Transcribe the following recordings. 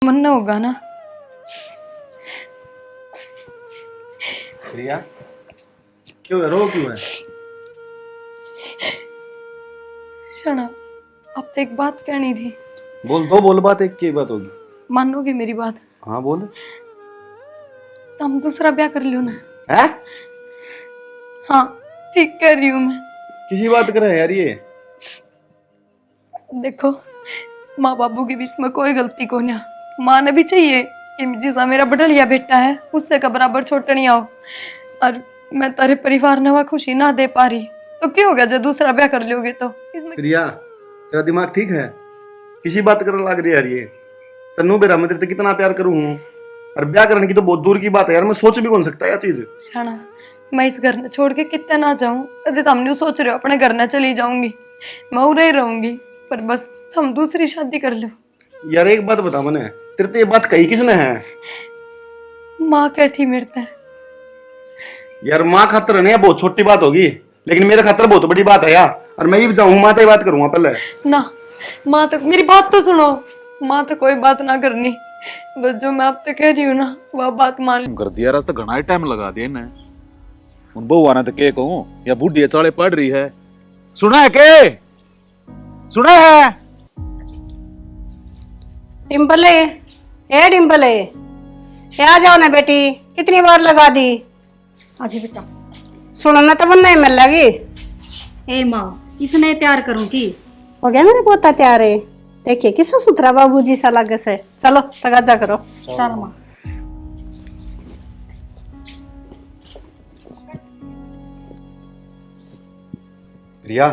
मन होगा ना। प्रिया क्यों है, रो क्यों है? शना, अब तो एक बात कहनी थी। बोल दो, बोल, बात एक की बात होगी। मानोगी मेरी बात? हाँ बोल। तो हम दूसरा ब्याह कर लियो ना। है? हाँ ठीक कह रही हूँ मैं। किसी बात करे यार ये? देखो, माँ बाबू की भी इसमें कोई गलती को नहीं। माँ ने भी चाहिए कि जिसा मेरा बड़लिया बेटा है उससे का बराबर छोटा नहीं आओ, और मैं तारे परिवार ने वह खुशी ना दे पा रही तो क्यों हो गया जब दूसरा ब्याह कर लोगे तो इसमें। प्रिया तेरा दिमाग ठीक है? किसी बात करने लग रही है यार ये। तन्नू बेरा मैं तेरे से कितना प्यार करूँ हूँ, और ब्याह करने की तो बहुत दूर की बात है यार। मैं सोच भी कौन सकता है यह चीज। शाना, मैं इस घर ने छोड़ के कितना ना जाऊं, अरे तुम नहीं सोच रहे हो अपने घर न चली जाऊंगी, मैं उरे ही रहूंगी, पर बस हम दूसरी शादी कर लो। यार एक बात बता मैंने, तेरे से ये बात कही किसने है? माँ कहती मेरे ते। यार माँ खातर नहीं, बहुत छोटी बात होगी, लेकिन मेरे खातर बहुत बड़ी बात है यार। और मैं ही जाऊँ माँ से बात करूंगा पहले ना। माँ तो मेरी बात तो सुनो, माँ तो कोई बात ना करनी, बस जो मैं आप तक कह रही हूँ ना वह बात मान कर दिया। तो घना ही टाइम लगा दिया इन्हें। उन बउआ ने तो के कहूं या बूढ़ी चाले पड़ रही है। सुना है के? सुना है? डिम्पल है, ए डिम्पल है, ये आ जाओ ना बेटी, कितनी बार लगा दी। आजी बेटा। सुनो ना तो मन नहीं मिल लगी। ए माँ, इसने तैयार करूं की? हो गया मेरे पोता तैयार है। देखिए किसा सुथरा बाबूजी सा लगे से। चलो तगाजा करो। चल माँ। प्रिया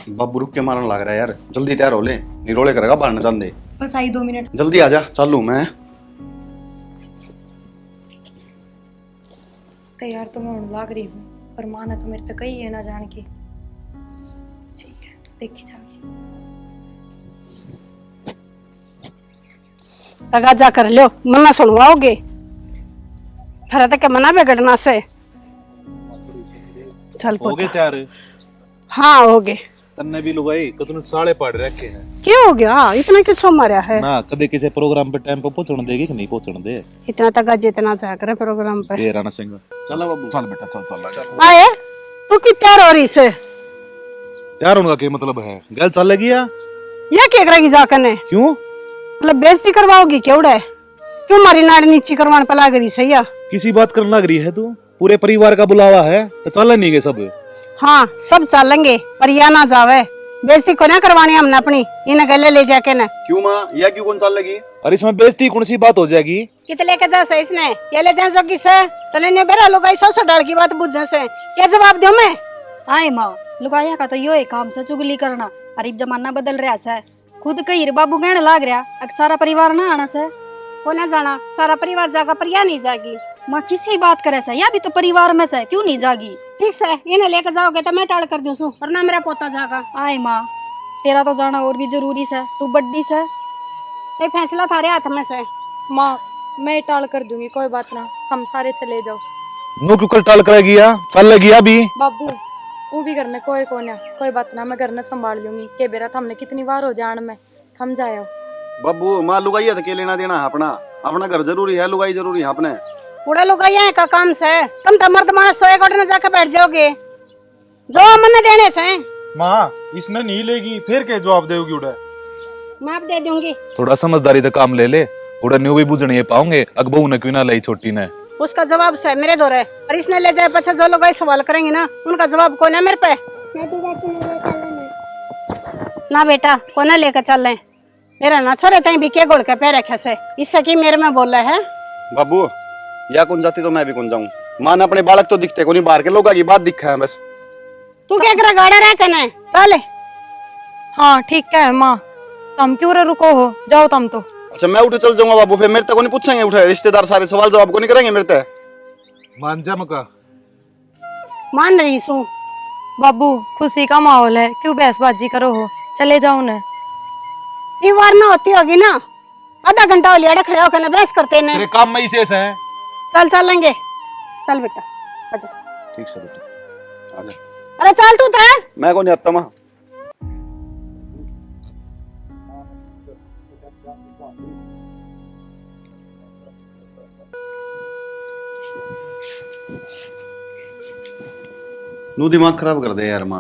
बाबू रुक के मारने लग रहा है यार, जल्दी तैयार हो ले, निरोले करेगा बाहर न जान दे। बस आई 2 मिनट। जल्दी आजा, चालू मैं। तैयार तो मैं होने लाग रही हूँ, पर माँ ने तो मेरे तक कही है ना जान की। ठीक है, देखी जाएगी। तगाजा कर लो, मना सुनवाओगे फिर तक मना बिगड़ना से। चल हो गए पोता। तैयार? हाँ हो गए। तन्ने भी लुगाई कतनु साले पड़ रखे हैं। क्या हो गया, इतना किसो मारा है? ना कदे किसी प्रोग्राम पे टाइम पे पहुंचने देगी कि नहीं पहुंचने दे? इतना तगाजे इतना सा करे प्रोग्राम पे। तेरा ना सिंह। चला बाबू, चल बेटा चल चल। आए तू की तैयार हो रही से? यार उनका क्या मतलब है? गल चल लगी या? ये क्या करेगी जाकर ने? क्यों? मतलब बेइज्जती करवाओगी केवड़े? क्यों मारी नाड़ नीची करवान पला गई सही है? किसी बात करने लग रही है तू? पूरे परिवार का बुलावा है तो चल नहीं गए सब? हाँ सब चलेंगे, पर या ना जावे। बेइज्जती को ना करवानी हमने अपनी, इन्हें गले ले जाके ना। क्यों माँ, या क्यों कौन चाल लगी? और इसमें बेइज्जती कौन सी बात हो जाएगी? कितने लेके जा से इसने, ये ले जान जोगी से तने ने बेरा लोग ऐसा सा डाल की बात बुझे से क्या जवाब दूं मैं? आए माँ, लुगाया का तो यो है काम से चुगली करना। अरे जमाना बदल रहा है, खुद कही बाबू कहने लाग रहा अब सारा परिवार ना आना से। को ना जाना, सारा परिवार जागा पर या नहीं जागी। माँ किसी बात करे से, या भी तो परिवार में से क्यों नहीं जागी? ठीक से इन्हें लेके जाओगे तो मैं टाल कर दूं सु, वरना मेरा पोता जागा। आए माँ, तेरा तो जाना और भी जरूरी से, तू बड्डी से। ये फैसला थारे हाथ में से। माँ मैं टाल कर दूंगी, कोई बात ना, हम सारे चले जाओ। नो क्यों टाल करेगी या? चल लगी अभी? बाबू वो भी घर में कोई को ना, कोई बात ना, मैं घर में संभाल लूंगी। के बेरा हमने कितनी बार हो जान में, थम जाओ। बाबू माँ लुगाई है तो के लेना देना है अपना, अपना घर जरूरी है, लुगाई जरूरी है अपने। पूरा लोग आए का काम से तुम तो मर्द मानस सोए गोटे में जाकर बैठ जाओगे जो मन देने से। माँ इसने नहीं लेगी फिर क्या जवाब देगी उड़े? मैं आप दे दूंगी। थोड़ा समझदारी से काम ले ले, उड़ा न्यू भी बुझने पाओगे। अकबू ने क्यों ना लाई छोटी ने? उसका जवाब से मेरे दौरे, और इसने ले जाए पछा जो लोग सवाल करेंगे ना उनका जवाब कौन है मेरे पे? ना बेटा कोने लेकर चल ले, मेरा ना छोरे तई भी के गोल के पे रखे से, इससे की मेरे में बोला है। बाबू या कौन जाती तो मैं भी कौन जाऊं। माँ ने अपने बालक तो दिखते को नहीं, बाहर के लोगों की बात दिखा है बस। तू क्या करा गाड़ा रह कने चल। हाँ ठीक है माँ, तुम क्यों रे रुको हो, जाओ तुम तो। अच्छा मैं उठे चल जाऊंगा बाबू, फिर मेरे तक को नहीं पूछेंगे, उठे रिश्तेदार सारे सवाल जवाब को नहीं करेंगे मेरे तक। मान जा मका। मान रही सू बाबू खुशी का माहौल है, क्यों बहसबाजी करो हो, चले जाओ ना। ये वार ना होती होगी ना, आधा घंटा हो लिया खड़े होकर बहस करते ने। तेरे काम में ही शेष है। चल चलेंगे, चल बेटा आजा। ठीक से बेटा आगे अरे चल तू तो। मैं कौन आता माँ। नू दिमाग खराब कर दे यार माँ।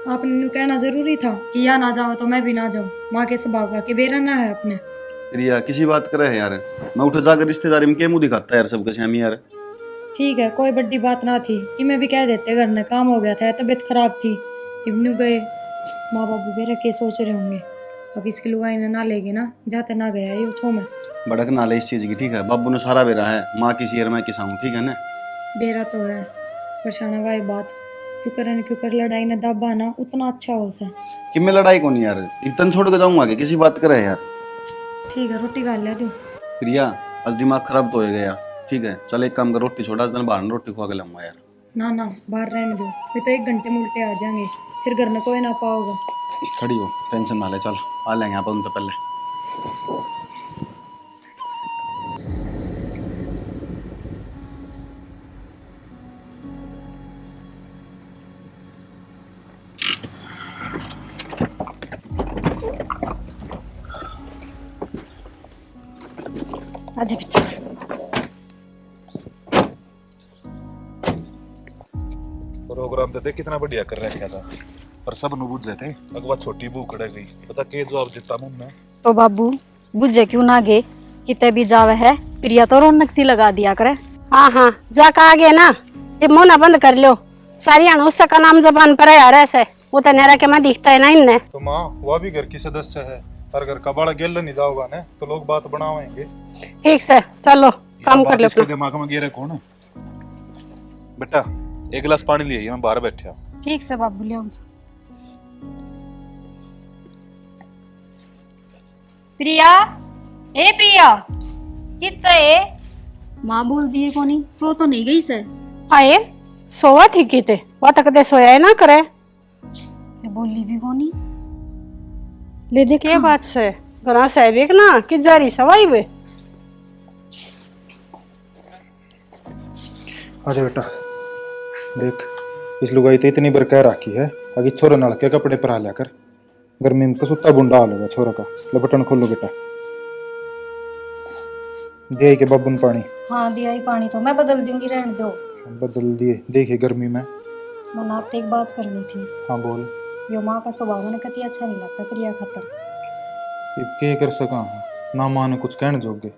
आपने नु कहना जरूरी था कि या ना जाओ तो मैं भी ना जाऊं। माँ के स्वभाव का कि बेरा ना है अपने। प्रिया किसी बात करे है यार, मैं उठ जाकर रिश्तेदारी में क्या मुंह दिखाता है यार सबके सामने यार। ठीक है, कोई बड़ी बात ना थी कि मैं भी कह देते, घर में काम हो गया था, तबीयत खराब थी। इब्नू गए, माँ बाबू बेरा के सोच रहे होंगे। अब इसकी लुगाई ने ना लेगी ना, जाते ना गया ये छो में। भड़क ना ले इस चीज की, ठीक है। बाबू ने सारा बेरा है, माँ की शेर मैं किसा हूँ, ठीक है ना। बेरा तो है, परेशान हुआ ये बात। क्यों कर लड़ाई ने दाबा ना उतना अच्छा हो सा। कि मैं लड़ाई को नहीं यार, इतना छोड़ के जाऊंगा कि किसी बात करे यार। ठीक है, रोटी खा लिया तू। प्रिया आज दिमाग खराब तो हो गया, ठीक है। चल एक काम कर, रोटी छोड़ा, आज दिन बाहर रोटी खवा के लाऊंगा यार। ना ना, बाहर रहने दो, फिर तो 1 घंटे में उल्टे आ जाएंगे, फिर घर में कोई ना पाओगा। खड़ी हो, टेंशन ना ले, चल आ लेंगे आप उनसे पहले। आजा बेटा। प्रोग्राम तो देख कितना बढ़िया कर रखा था, पर सब नु बुझ थे। अगवा छोटी बू खड़े गई, पता के जवाब देता मुन्ने। तो बाबू बुझे क्यों ना गे, किते भी जावे है प्रिया तो रौनक सी लगा दिया करे। हाँ हाँ, जाकर आ गए ना, ये मुंह ना बंद कर लो। सारी अनुष्का का नाम जबान पर है यार, ऐसे वो तो नेरा के मैं दिखता है ना इनने। तो माँ वह भी घर की सदस्य है, और घर का बड़ा गेल नहीं जाओगा ना तो लोग बात बनावेंगे। ठीक से चलो काम कर लो। इसके दिमाग में गिरे कौन? बेटा एक गिलास पानी लिए, मैं बाहर बैठा। ठीक से बाबू ले उनसे। प्रिया, ए प्रिया, कित है? माँ बोल दिए कोनी, सो तो नहीं गई से। आए सोवा थी किते, वो तक दे सोया है ना करे। ये बोली भी कोनी। ले देख ये बात से घरा से बेक ना कि जारी सवाई वे। आजा बेटा, देख इस लुगाई तो इतनी बार कह रखी है, आगे छोरा नल के कपड़े पर लिया कर, गर्मी में कसुत्ता बुंडा हाल होगा छोरा का। ले बटन खोलो बेटा, दे के बब्बन पानी। हाँ दिया ही पानी, तो मैं बदल दूंगी, रहने दो। बदल दिए, देखिए गर्मी में। मन आपसे एक बात करनी थी। हाँ बोल। यो माँ का स्वभाव मैंने कति अच्छा नहीं लगता प्रिया खातर। अब के कर सका हूँ ना, माँ ने कुछ कहने जोगे।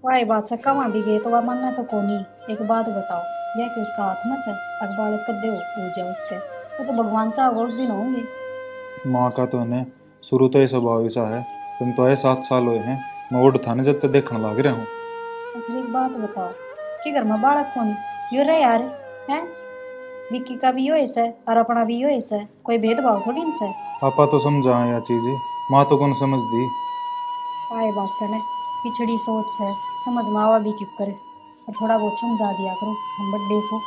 वाह बात से कमा भी गए तो वह मानना तो कोनी। एक बात बताओ, यह कि उसका हाथ मत है अखबार कर दे हो जाए उसके, वो तो भगवान साहब उस दिन होंगे। माँ का तो है शुरू तो ये स्वभाव ऐसा है, तुम तो है 7 साल हुए हैं, मैं ओढ़ थाने जब तक देखने लग रहा हूँ। तो फिर एक बात बताओ कि घर में बालक कोनी यो रहे यार है, विक्की का भी यो ऐसा है और अपना भी यो ऐसा है, कोई भेदभाव थोड़ी इनसे। पापा तो समझा यह चीज, माँ तो कौन समझ दी। आए बात से पिछड़ी सोच है, समझ में आवा भी क्यों करे, और थोड़ा बहुत समझा दिया करो। हम बड्डे सो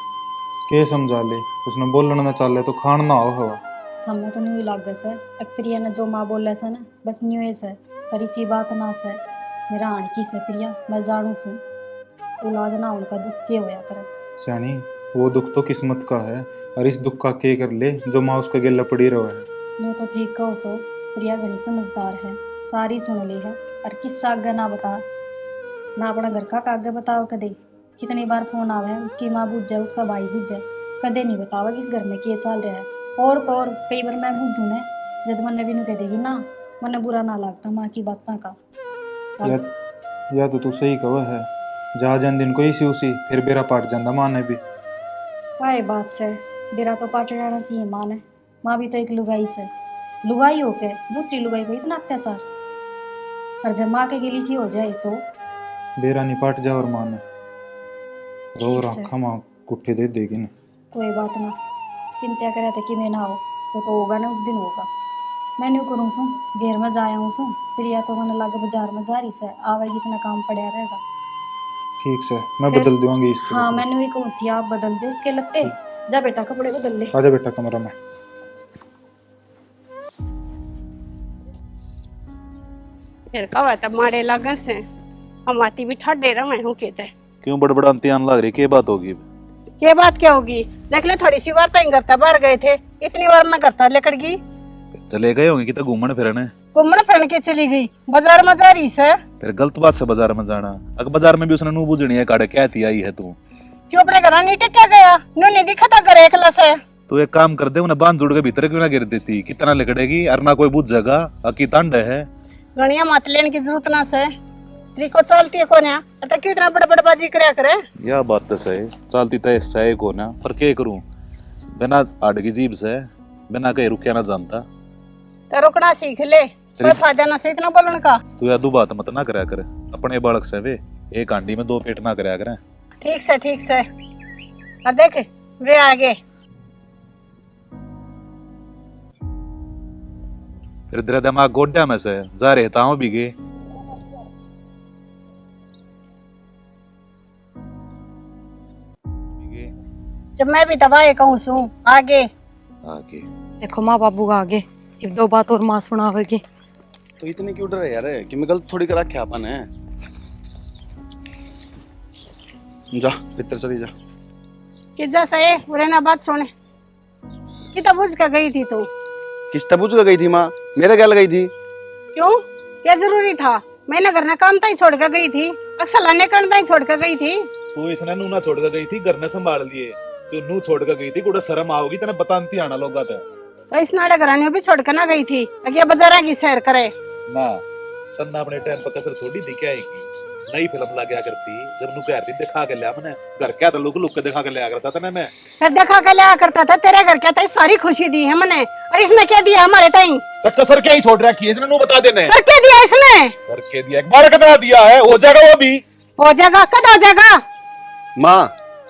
के समझा ले, उसने बोलना ना चाले तो खान ना हो हवा। हमें तो नहीं लग से प्रिया ने जो माँ बोले से ना बस न्यू से, पर इसी बात ना से मेरा आण की से प्रिया मैं जानू सू औलाद ना उनका दुख के होया करे। सियानी वो दुख तो किस्मत का है, और इस दुख का के कर ले जो माँ उसका गेला पड़ी रहा है। मैं तो ठीक कहो सो, प्रिया घनी समझदार है, सारी सुन ली है, और किस्सा आगे ना बता ना अपना घर का आगे बताओ कदे। कितनी बार फोन आवे है उसकी माँ बुझ जाए उसका भाई बुझ जाए, कदे नहीं बतावा कि इस घर में क्या चल रहा है। और तो और कई बार मैं बुझू ने जब मन भी कह देगी ना, मन बुरा ना लगता माँ की बातों का। या तो तू सही कहो है, जा जान दिन कोई सी उसी फिर बेरा पाट जाता माँ ने भी। वाह बात से बेरा तो पाट जाना चाहिए माँ ने, माँ भी तो एक लुगाई से, लुगाई होके दूसरी लुगाई को इतना अत्याचार, और जब माँ के गिली सी हो जाए तो बेरा नहीं पाट जा, और माँ ने रो ठीक से। रखा माँ कुट्ठे दे देगी ना। कोई बात ना, चिंता करे थे कि मैं ना हो तो होगा ना उस दिन होगा। मैं नहीं करूँ सू घेर में जाया हूँ सू, फिर या तो मैंने लगे बाजार में जा रही से आवेगी, इतना काम पड़ा रहेगा। ठीक से मैं फिर- बदल दूंगी इसके। हाँ मैंने भी कहूँ थी आप बदल दे इसके लगते, जा बेटा कपड़े बदल ले। आजा बेटा कमरा में। फिर का बात मारे लगन से हम आती भी ठड्डे रहे हूँ कहते। क्यों बड़बड़ाती आन लग रही, क्या बात होगी? ये बात क्या होगी, देख ले थोड़ी सी बार तो करता बाहर गए थे, इतनी बार ना करता लेकर गई। चले गए होंगे कितना घूमने फिरने, घूमने फिरने के चली गई, बाजार में जा रही से। फिर गलत बात से बाजार में जाना। अगर बाजार में भी उसने नू बुझनी है काड़े क्या थी आई है तू, क्यों अपने घर नहीं टिका गया? न्यू नहीं दिखा था घर एकला से। तू एक काम कर दे, उन्हें बांध जुड़ के भीतर क्यों ना गिर देती? कितना लिकड़ेगी और ना कोई बुझ जाएगा। अकी तंड है गणिया मत लेने की जरूरत ना से। त्रिको चलती है कोन्या, तो क्यों इतना बड़ा बड़ा बाजी करया करे? यह बात तो सही, चलती तो सही को ना, पर क्या करूं, बिना आड़ की जीभ से बिना कहीं रुकया ना जानता। तो रुकना सीख ले, कोई फायदा ना से इतना बोलने का। तू यादू बात मत ना करया कर, अपने बालक से वे एक हांडी में दो पेट ना करया करे। ठीक से ठीक से। और देख वे आगे फिर तेरा दिमाग गोड्या में से जा रहता हूँ बिगे। जब मैं भी दवाई कहूँ सू आगे आगे देखो माँ बाबू का आगे एक दो बात और माँ सुनावेगी। तो इतने क्यों डर है यार कि मैं गलत थोड़ी करा क्या अपन है। जा भीतर चली जा। कि जैसे उरे ना बात सुने कि तब बुझ के गई थी तू। किस तबूज का गई थी माँ? मेरे क्या गई थी? क्यों, क्या जरूरी था? मैंने घर ना काम ताई छोड़ के गई थी, अक्सर लाने कण ताई छोड़ के गई थी। तू इसने नू ना छोड़ कर गई थी, घर ने संभाल लिए। तू नू छोड़ कर गई थी, कुड़ा शर्म आओगी तेने बताती आना लोग बात है तो इस नाड़े घराने भी छोड़ के ना गई थी, अगे बाजारा की सैर करे ना। तन्ना अपने टाइम पर कसर छोड़ी दिखे आएगी। नई फिल्म ला गया करती, जब नू कहती दिखा के लिया मैंने घर क्या तो लुक लुक के दिखा के लिया करता था ना मैं। फिर देखा के लिया करता था, तेरे घर क्या था सारी खुशी दी है मैंने, और इसने क्या दिया हमारे टाइम? तो कसर क्या ही छोड़ रखी है इसने, नू बता देने। कर क्या दिया इसने? करके दिया, एक बार कितना दिया है, हो जाएगा वो भी। हो जाएगा, कद हो जाएगा। माँ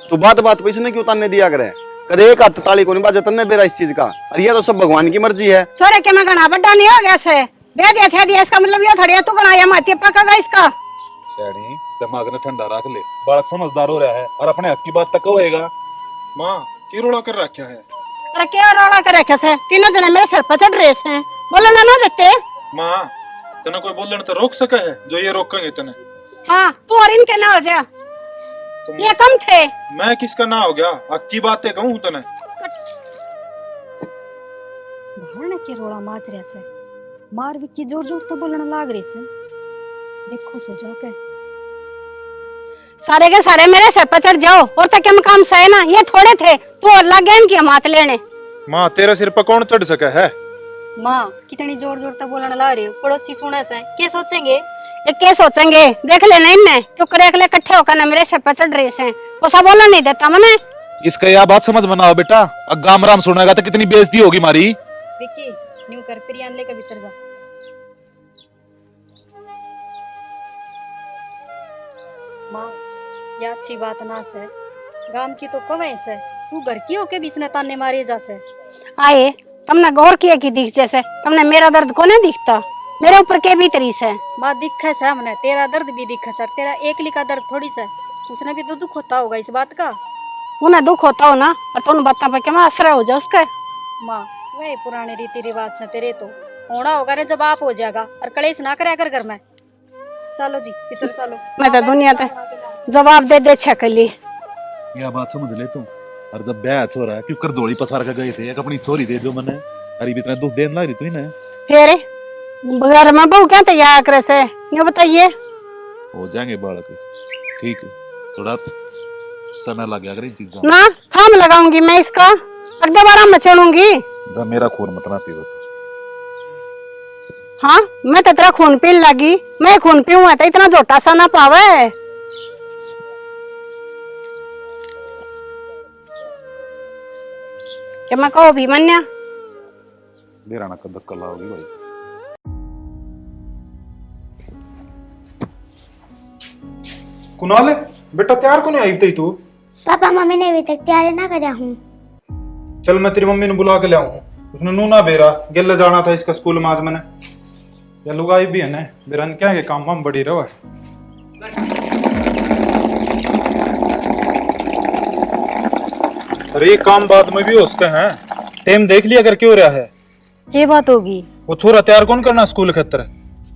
तू बात बात पे इसने क्यों ताने दिया करे? कदे एक हाथ ताली को नहीं बाजा तन्ने बेरा इस चीज का। और ये तो सब भगवान की मर्जी है। सोरे के मैं गणा बड्डा नहीं हो गया से दे दिया था दिया, इसका मतलब ये थोड़ी तू गणाया मत पकागा इसका। शैनी दिमाग ने ठंडा रख ले, बालक समझदार हो रहा है और अपने हक की बात तक होएगा। माँ की रोड़ा कर रखा है? अरे क्या रोड़ा कर रखे से? तीनों जने मेरे सर पर चढ़ रहे हैं, बोलो ना देते। माँ तेने कोई बोलने तो रोक सके है जो ये रोकेंगे तेने? हाँ तू और इनके ना हो जा, तुम ये कम थे। मैं किसका ना हो गया? अक्की बातें कहूँ तने। भाड़ के रोड़ा माच रहे से मार विक्की जोर जोर तो बोलने लाग रही से। देखो सो जाके सारे के सारे मेरे सर पर चढ़ जाओ, और तक हम काम सहे ना, ये थोड़े थे तो और लग गए इनकी मात लेने। माँ तेरे सिर पर कौन चढ़ सका है? माँ कितनी जोर जोर तक बोलने ला रही हो, पड़ोसी सुने से क्या सोचेंगे? ये क्या सोचेंगे? देख लेना इनने क्यों करे अगले इकट्ठे होकर ना मेरे सर पर चढ़ रहे हैं, वो सब बोलने नहीं देता मैंने। इसका यह बात समझ में ना हो बेटा, अब गाम राम सुनेगा तो कितनी बेइज्जती होगी हमारी। विक्की न्यू कर प्रियान लेकर भीतर जा। माँ यह अच्छी बात ना से, गांव की तो कवे से तू घर की होके भी इसने ताने मारे जा से। आए तुमने गौर किया कि दिख जैसे तुमने मेरा दर्द को नहीं दिखता, मेरे ऊपर के भी तरीस है। माँ दिखे से हमने, तेरा दर्द भी दिखे सर, तेरा एकली का दर्द थोड़ी से, उसने भी तो दुख होता होगा इस बात का। उन्हें दुख होता हो ना, और तुम बातों पर क्या असर हो जाए उसका। माँ वही पुराने रीति रिवाज से तेरे तो होना होगा रे, जब आप हो जाएगा और कलेश ना करे कर घर में। चलो जी भीतर चलो। मैं तो दुनिया ते जवाब दे दे छकली। यह बात समझ ले तू। और जब ब्याह हो रहा है क्यों कर जोड़ी पसार के गए थे, एक अपनी छोरी दे दो मैंने, अरे भी इतना दुख देने लग रही तू ना। फिर घर में बहू क्या तैयार करे से, ये बताइए। हो जाएंगे बालक, ठीक है, थोड़ा समय लग गया अगर इन चीजों ना थाम लगाऊंगी मैं इसका, अगले बार मैं चढ़ूंगी। जब मेरा खून मत ना पीओ। हाँ मैं तो तेरा खून पीने लगी, मैं खून पीऊँ तो इतना झोटा सा ना पावे। क्या मैं कहो भी मन्या मेरा ना कदर कला होगी भाई। कुणाल बेटा तैयार को नहीं आई थी तू? पापा मम्मी ने अभी तक तैयारी ना करा हूँ। चल मैं तेरी मम्मी ने बुला के लाऊं, उसने नू ना बेरा गेले जाना था इसका स्कूल में आज मैंने। या लुगाई भी है ना बेरन क्या के काम हम बड़ी रहो। अरे ये काम बाद में भी हो सकते हैं, टाइम देख लिया अगर क्यों रहा है। ये बात होगी? वो छोरा तैयार कौन करना स्कूल खतर?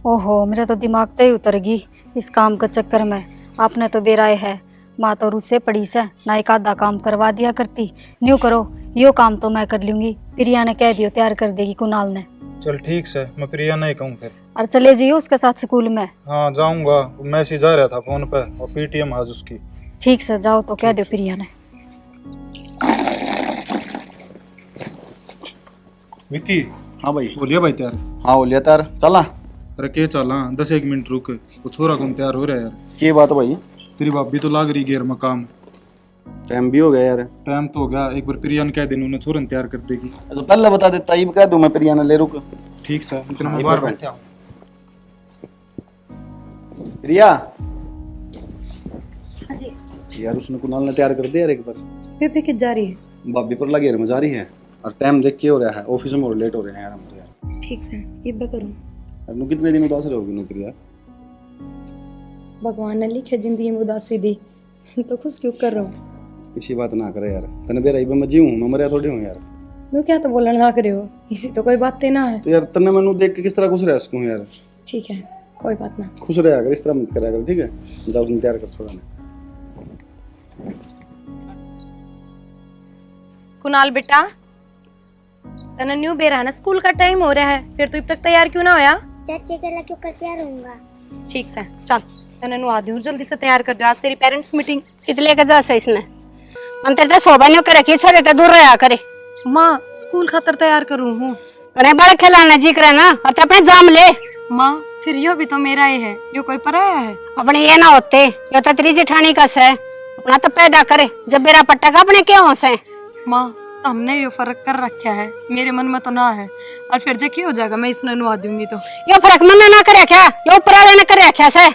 ओहो मेरा तो दिमाग तो ही उतर गई इस काम के चक्कर में। आपने तो बेराए है, माँ तो रुसे पड़ी से ना एक आधा काम करवा दिया करती। न्यू करो यो काम तो मैं कर लूंगी, प्रिया ने कह दियो तैयार कर देगी कुणाल ने। चल ठीक से मैं प्रिया नहीं कहूँ फिर। और चले जाइयो उसके साथ स्कूल में। हाँ जाऊंगा, मैसेज आ रहा था फोन पे और पीटीएम आज उसकी। ठीक से जाओ तो कह दो प्रिया ने। विक्की हाँ भाई। बोलिए भाई तैयार। हाँ बोलिए तार चला। अरे के चला 10-1 मिनट रुक, वो छोरा कौन तैयार हो रहा है यार। ये बात भाई, तेरी भाभी तो लाग रही गेर में काम। टाइम भी हो गया यार। टाइम तो हो गया, एक बार प्रिया ने कह देना उन्हें छोरन तैयार कर देगी। तो पहले बता देता, ये कह दूं मैं प्रिया ने ले रुक। ठीक सर, इतना हाँ, मैं ये बाहर बात है। बैठा हूँ। प्रिया हाँ जी। यार उसने कुणाल ने तैयार कर दिया यार एक बार। बेबे किस जा रही है? भाभी पर लगे में जा रही है और टाइम देख के हो रहा है, ऑफिस में और लेट हो रहे हैं यार हम तो यार। ठीक से ये बे करूँ। अब नु कितने दिन उदास रहोगी नु प्रिया? भगवान ने लिखे जिंदगी में उदासी दी तो खुश क्यों कर रहा हूँ? किसी बात ना करे यार, तने बेरा इबे मैं जीऊं, मैं मरिया थोड़ी हूं यार। नो क्या तो बोलने लग रहे हो, इसी तो कोई बात ना है। तो यार तने मैनू देख के किस तरह खुश रह सकूं यार? ठीक है कोई बात ना। खुश रहा कर, इस तरह मत करा कर, ठीक है? जाओ तुम तैयार कर छोड़ा ने। कुणाल बेटा, तने न्यू बेरा ना स्कूल का टाइम हो रहा है, फिर तू अब तक तैयार क्यों ना होया? चाची अकेला क्यों कर तैयार होऊंगा? ठीक से चल, तने नु आदि हूं, जल्दी से तैयार कर दो, आज तेरी पेरेंट्स मीटिंग। कितले का जा से इसने मन तेरे शोभा नहीं करे कि छोरे ते दूर रहा करे। माँ स्कूल खातर तैयार करूँ हूँ। अरे बड़े खिलाना जी करे ना, और ते अपने जाम ले। माँ फिर यो भी तो मेरा ही है, यो कोई पराया है? अपने ये ना होते, यो तो तेरी जेठानी का से अपना तो पैदा करे, जब मेरा पट्टा का अपने क्यों से। माँ हमने यो फर्क कर रखा है, मेरे मन में तो ना है, और फिर जब हो जाएगा मैं इसने नुआ दूंगी तो। यो फर्क मन ना करे क्या, यो ऊपर वाले ने करे क्या से।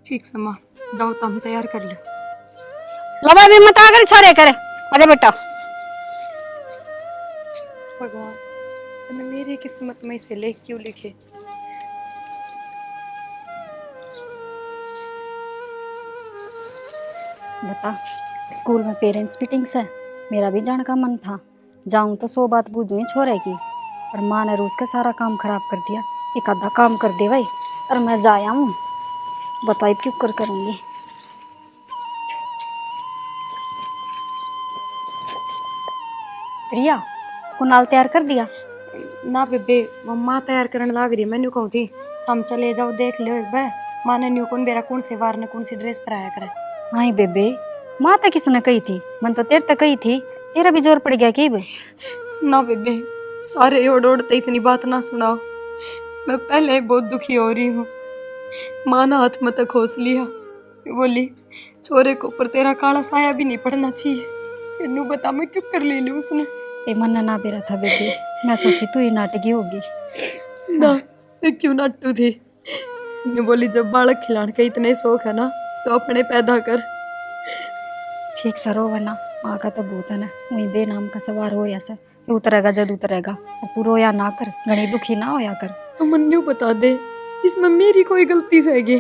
ठीक से माँ, जाओ तो हम तैयार कर लो। लबा भी मत आकर छोरे करे। अरे बेटा भगवान तूने मेरी किस्मत में इसे लेख क्यों लिखे? बता, स्कूल में पेरेंट्स मीटिंग्स है, मेरा भी जाने का मन था, जाऊं तो 100 बात पूछूं छोरे की, पर माँ ने रोज का सारा काम खराब कर दिया। एक आधा काम कर दे भाई और मैं जाया हूँ, बताई क्यों कर करूँगी। प्रिया, कुणाल तैयार कर दिया? ना बेबे, मम्मा तैयार करने लग रही है, मैंने कहूँ थी हम चले जाओ देख लो एक बार। माँ ने न्यू कौन बेरा कौन से वार ने कौन सी ड्रेस पहनाया करे। हाँ बेबे, माँ तो किसने कही थी, मन तो तेरे तक कही थी, तेरा भी जोर पड़ गया कि बे? ना बेबे, सारे ओढ़ ओढ़ते इतनी बात ना सुनाओ, मैं पहले ही बहुत दुखी हो रही हूँ। माँ ने हाथ में तक खोस लिया, बोली छोरे को ऊपर तेरा काला साया भी नहीं पड़ना चाहिए। इन्नू बता मैं क्यों कर ले लूँ उसने। ए मन ना बेरा था बेबे, मैं सोची तू ही नाटकी होगी। ना मैं क्यों नाटू थी। ने बोली जब बालक खिलाने के इतने शौक है ना तो अपने पैदा कर। ठीक सरो वरना माँ का तो भूत है ना, वही बेनाम का सवार हो या से ये उतरेगा जद उतरेगा, और तू रोया ना कर, घनी दुखी ना होया कर। तो मन न्यू बता दे, इसमें मेरी कोई गलती सहेगी?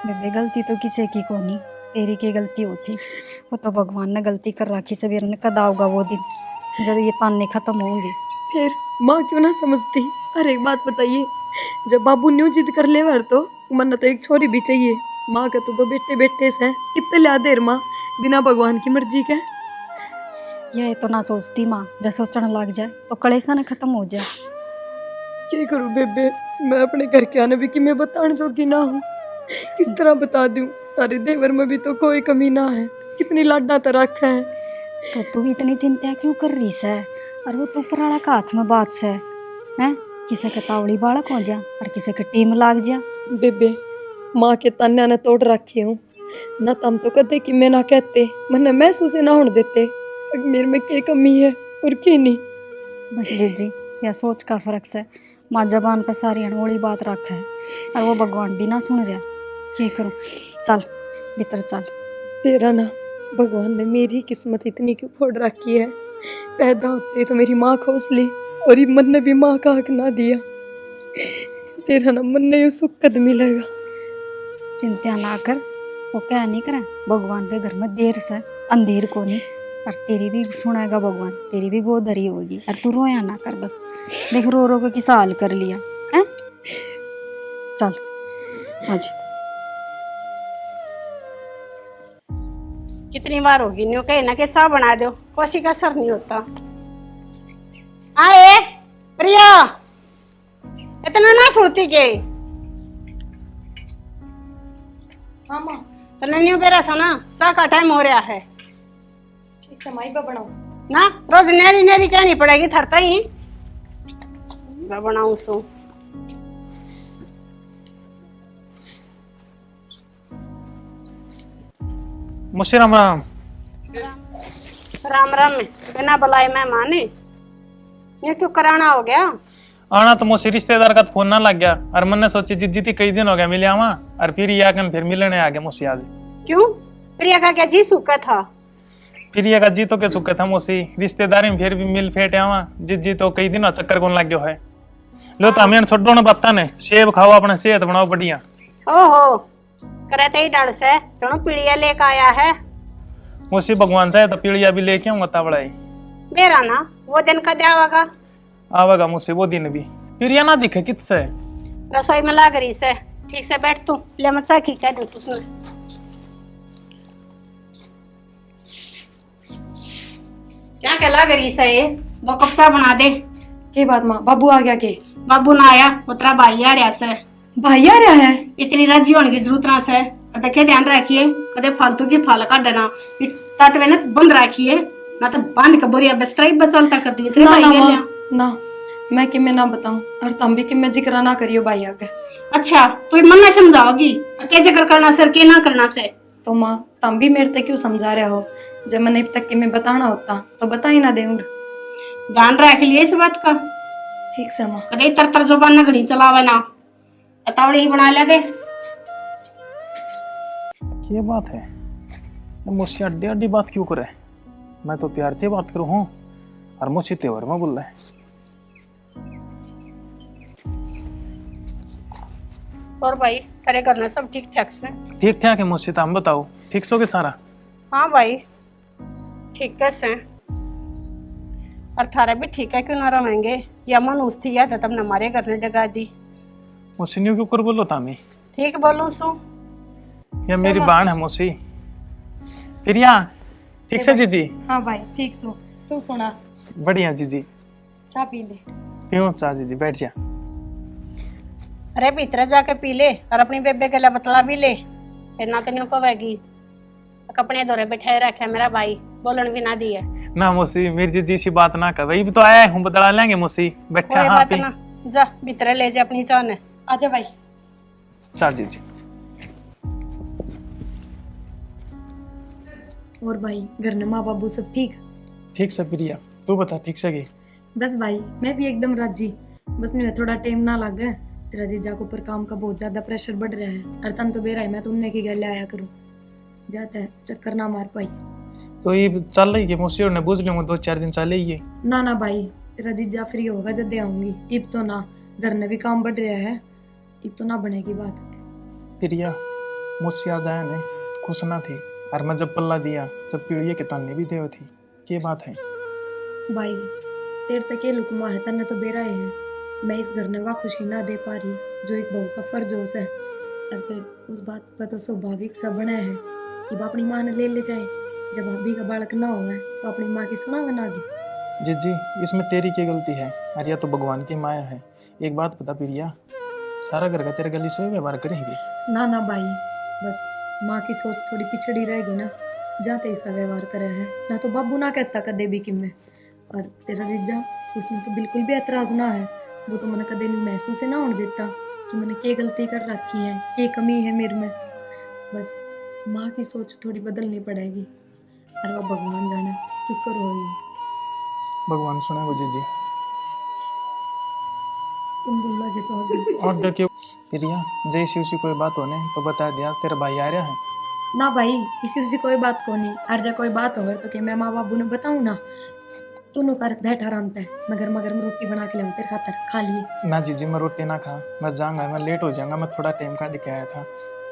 बेबे गलती तो किसी की को नहीं, तेरी की गलती होती, वो तो भगवान ने गलती कर रखी। सवेर ने कद आओगा वो दिन जब ये ताने खत्म होंगे। फिर माँ क्यों ना समझती? अरे एक बात बताइए, जब बाबू न्यू जिद कर ले वर तो मन तो एक छोरी भी चाहिए। माँ का तो दो बेटे बेटे से कितने ला देर माँ बिना भगवान की मर्जी के। ये तो ना सोचती माँ, जब सोचने लग जाए तो कलेसा ने खत्म हो जाए। क्या करूँ बेबे, मैं अपने घर के आने भी कि मैं बताने जोगी ना हूँ, किस तरह बता दूँ? तारे देवर में भी तो कोई कमी ना है, कितनी लाडा तो रखा है। तो तू इतनी चिंता क्यों कर रही है? और वो तो पुराना का हाथ में बात से है, किसी के तावड़ी बालक हो जा और किसी के टीम लाग जा। बेबे माँ के तान्या ने तोड़ रखी हूँ ना, तम तो कदे कि मैं ना कहते, मैंने महसूस ना होने देते मेरे में क्या कमी है और क्या नहीं। बस जी या सोच का फर्क से माँ जबान पर सारी अनोड़ी बात रखा है और वो भगवान भी ना सुन रहा। क्या करूँ, चल भीतर चल। तेरा ना भगवान ने मेरी किस्मत इतनी क्यों फोड़ रखी है? पैदा होते तो मेरी माँ खोस ली और ये मन ने भी माँ का हक ना दिया। तेरा ना मन ने सुख कद मिलेगा। चिंता ना कर, वो क्या नहीं करें, भगवान के घर में देर से अंधेर को नहीं, और तेरी भी सुनेगा भगवान, तेरी भी गोद धरी होगी। और तू रोया ना कर, बस देख रो रो के किसा हाल कर लिया है। चल आज कितनी बार होगी न्यू कहे ना कि चाय बना दो, कोसी का सर नहीं होता। आए प्रिया, इतना ना सुनती के। हाँ माँ तो नहीं बेरा सा ना, चाह का टाइम हो रहा है ठीक है माई बा बनाओ ना। रोज नेरी नेरी कहनी पड़ेगी थरता ही मैं बनाऊं सो। मुझसे राम राम। राम राम में बिना बुलाए मेहमान ये क्यों कराना हो गया? आना तो मुझसे रिश्तेदार का फोन ना लग गया और मैंने सोची जिद्दी थी कई दिन हो गया मिले आवा और फिर ये आकर फिर मिलने आ गया मुझसे आज। क्यों? प्रिया का क्या जी सूखा था? फिर ये का जी तो के सुखे था मुझसे रिश्तेदारी में फिर भी मिल फेटे आवा जिद्दी तो कई दिन चक्कर कौन लग गया है। लो तो हमें छोटो ना बता ने सेब खाओ अपना सेहत बनाओ बढ़िया। ओहो करते ही डर से चलो पीड़िया लेकर आया है। मुझसे भगवान चाहे तो पीड़िया भी लेके आऊंगा तबड़ा मेरा ना वो दिन का देगा आवेगा मुझसे वो दिन भी। पीड़िया ना दिखे कितसे रसोई में लाग रही से। ठीक से बैठ तू ले मत साकी कह दूं उसने। क्या क्या लाग रही से ये? 2 कप चाय बना दे। के बात माँ बाबू आ गया के? बाबू ना आया उतरा भाई आ रहा से। भाई आ रहा है? इतनी राजी होने की जरूरत ना से। देखे ध्यान रखिए कदे फालतू की फाल का देना तट में ना बंद रखिए ना तो बांध के बोरिया बिस्तरा ही बचलता कर दिए तेरे ना भाई ना के माँ, लिए। ना मैं कि मैं ना बताऊं और तुम भी कि मैं जिक्र ना करियो भाई आगे। अच्छा तो मन में समझाओगी क्या जिक्र करना सर के ना करना से? तो माँ तुम भी मेरे तक क्यों समझा रहे हो? जब मैंने अब तक कि मैं बताना होता तो बता ही ना देऊंगा। ध्यान रख लिए इस बात का। ठीक से माँ। कदे तर जुबान ना घड़ी चलावे ना अतावड़ी ही बना ले दे। ये बात है मुझसे अड्डी अड्डी बात क्यों करे? मैं तो प्यार से बात करूं हूँ और मुझसे तेवर में बोल रहा है। और भाई तेरे घर में सब ठीक ठाक से? ठीक ठाक है मुझसे तो हम बताओ ठीक सो के सारा? हाँ भाई ठीक कैसे और थारा भी ठीक है क्यों ना रहेंगे? या मन उस थी या तब न हमारे घर ने डगा दी। मुझसे न्यू क्यों कर बोलो तामी? ठीक बोलूं सू या मेरी बहन है मुझसे प्रिया ठीक से जीजी? हाँ भाई ठीक सो तू सुना? बढ़िया जीजी। चाय पी ले। क्यों चा जीजी बैठ जा। अरे भीतर जाके पी ले और अपनी बेबे गला बतला भी ले फिर ना तो न्यू कहेगी कपड़े धोरे बैठे रखे मेरा भाई बोलन भी ना दी है ना मुझसे मेरी जीजी सी बात ना कर वही भी तो आया हूँ बदला लेंगे मुझसे बैठे। कोई हाँ बात पी ना जा भीतर ले जा अपनी जान। आजा भाई। चा जीजी। और भाई घर में माँ बाबू सब ठीक? ठीक से प्रिया तू बता ठीक से गई? बस भाई मैं भी एकदम राजी। बस नहीं थोड़ा टाइम ना लगे तेरा जीजा को पर काम का बहुत ज्यादा प्रेशर बढ़ रहा है और तन तो बेरा है मैं तो उन्हें की गले आया करूँ जाता है चक्कर ना मार पाई। तो ये चल रही है मुझसे और बूझ लूंगा 2-4 दिन चले ही। ना ना भाई तेरा जीजा फ्री होगा जब दे आऊंगी। इब तो ना घर में भी काम बढ़ रहा है इब तो ना बनेगी बात। प्रिया मुझसे आ जाए नहीं खुश ना थी और मैं जब पल्ला दिया जब पीड़िया के ताने भी देव थी ये बात है। भाई तेरे तक ये लुकमा है तन्ने तो बेरा है मैं इस घर ने वह खुशी ना दे पा रही जो एक बहू का फर्ज हो है और फिर उस बात पर तो स्वाभाविक सा बना है कि अपनी माँ ने ले जाए। जब अभी का बालक ना हुआ है तो अपनी माँ की सुनागा ना आगे। जी जी इसमें तेरी क्या गलती है और या तो भगवान की माया है। एक बात बता प्रिया सारा घर का तेरे गली से व्यवहार करेंगे? ना ना भाई बस माँ की सोच थोड़ी पिछड़ी रहेगी ना जाते ऐसा व्यवहार करे है ना तो बाबू ना कहता कदे भी कि मैं और तेरा जीजा उसमें तो बिल्कुल भी एतराज ना है। वो तो मैंने कदे नहीं महसूस ना होने देता कि मैंने क्या गलती कर रखी है क्या कमी है मेरे में। बस माँ की सोच थोड़ी बदलनी पड़ेगी और वो भगवान जाने शुक्र हो भगवान सुने वो जी तुम बोल लगे तो अभी और देखियो प्रिया जैसी उसी कोई बात होने तो बता दिया तेरा भाई आ रहा है ना भाई इसी उसी कोई बात को नहीं और जब कोई बात होगा तो क्या मैं माँ बाबू ने बताऊँ ना तू नु कर बैठा आराम है मैं गर्मा गर्म रोटी बना के लाऊं तेरे खातर खा लिए। ना जीजी मैं रोटी ना खा मैं जाऊंगा मैं लेट हो जाऊंगा मैं थोड़ा टाइम का दिखाया आया था।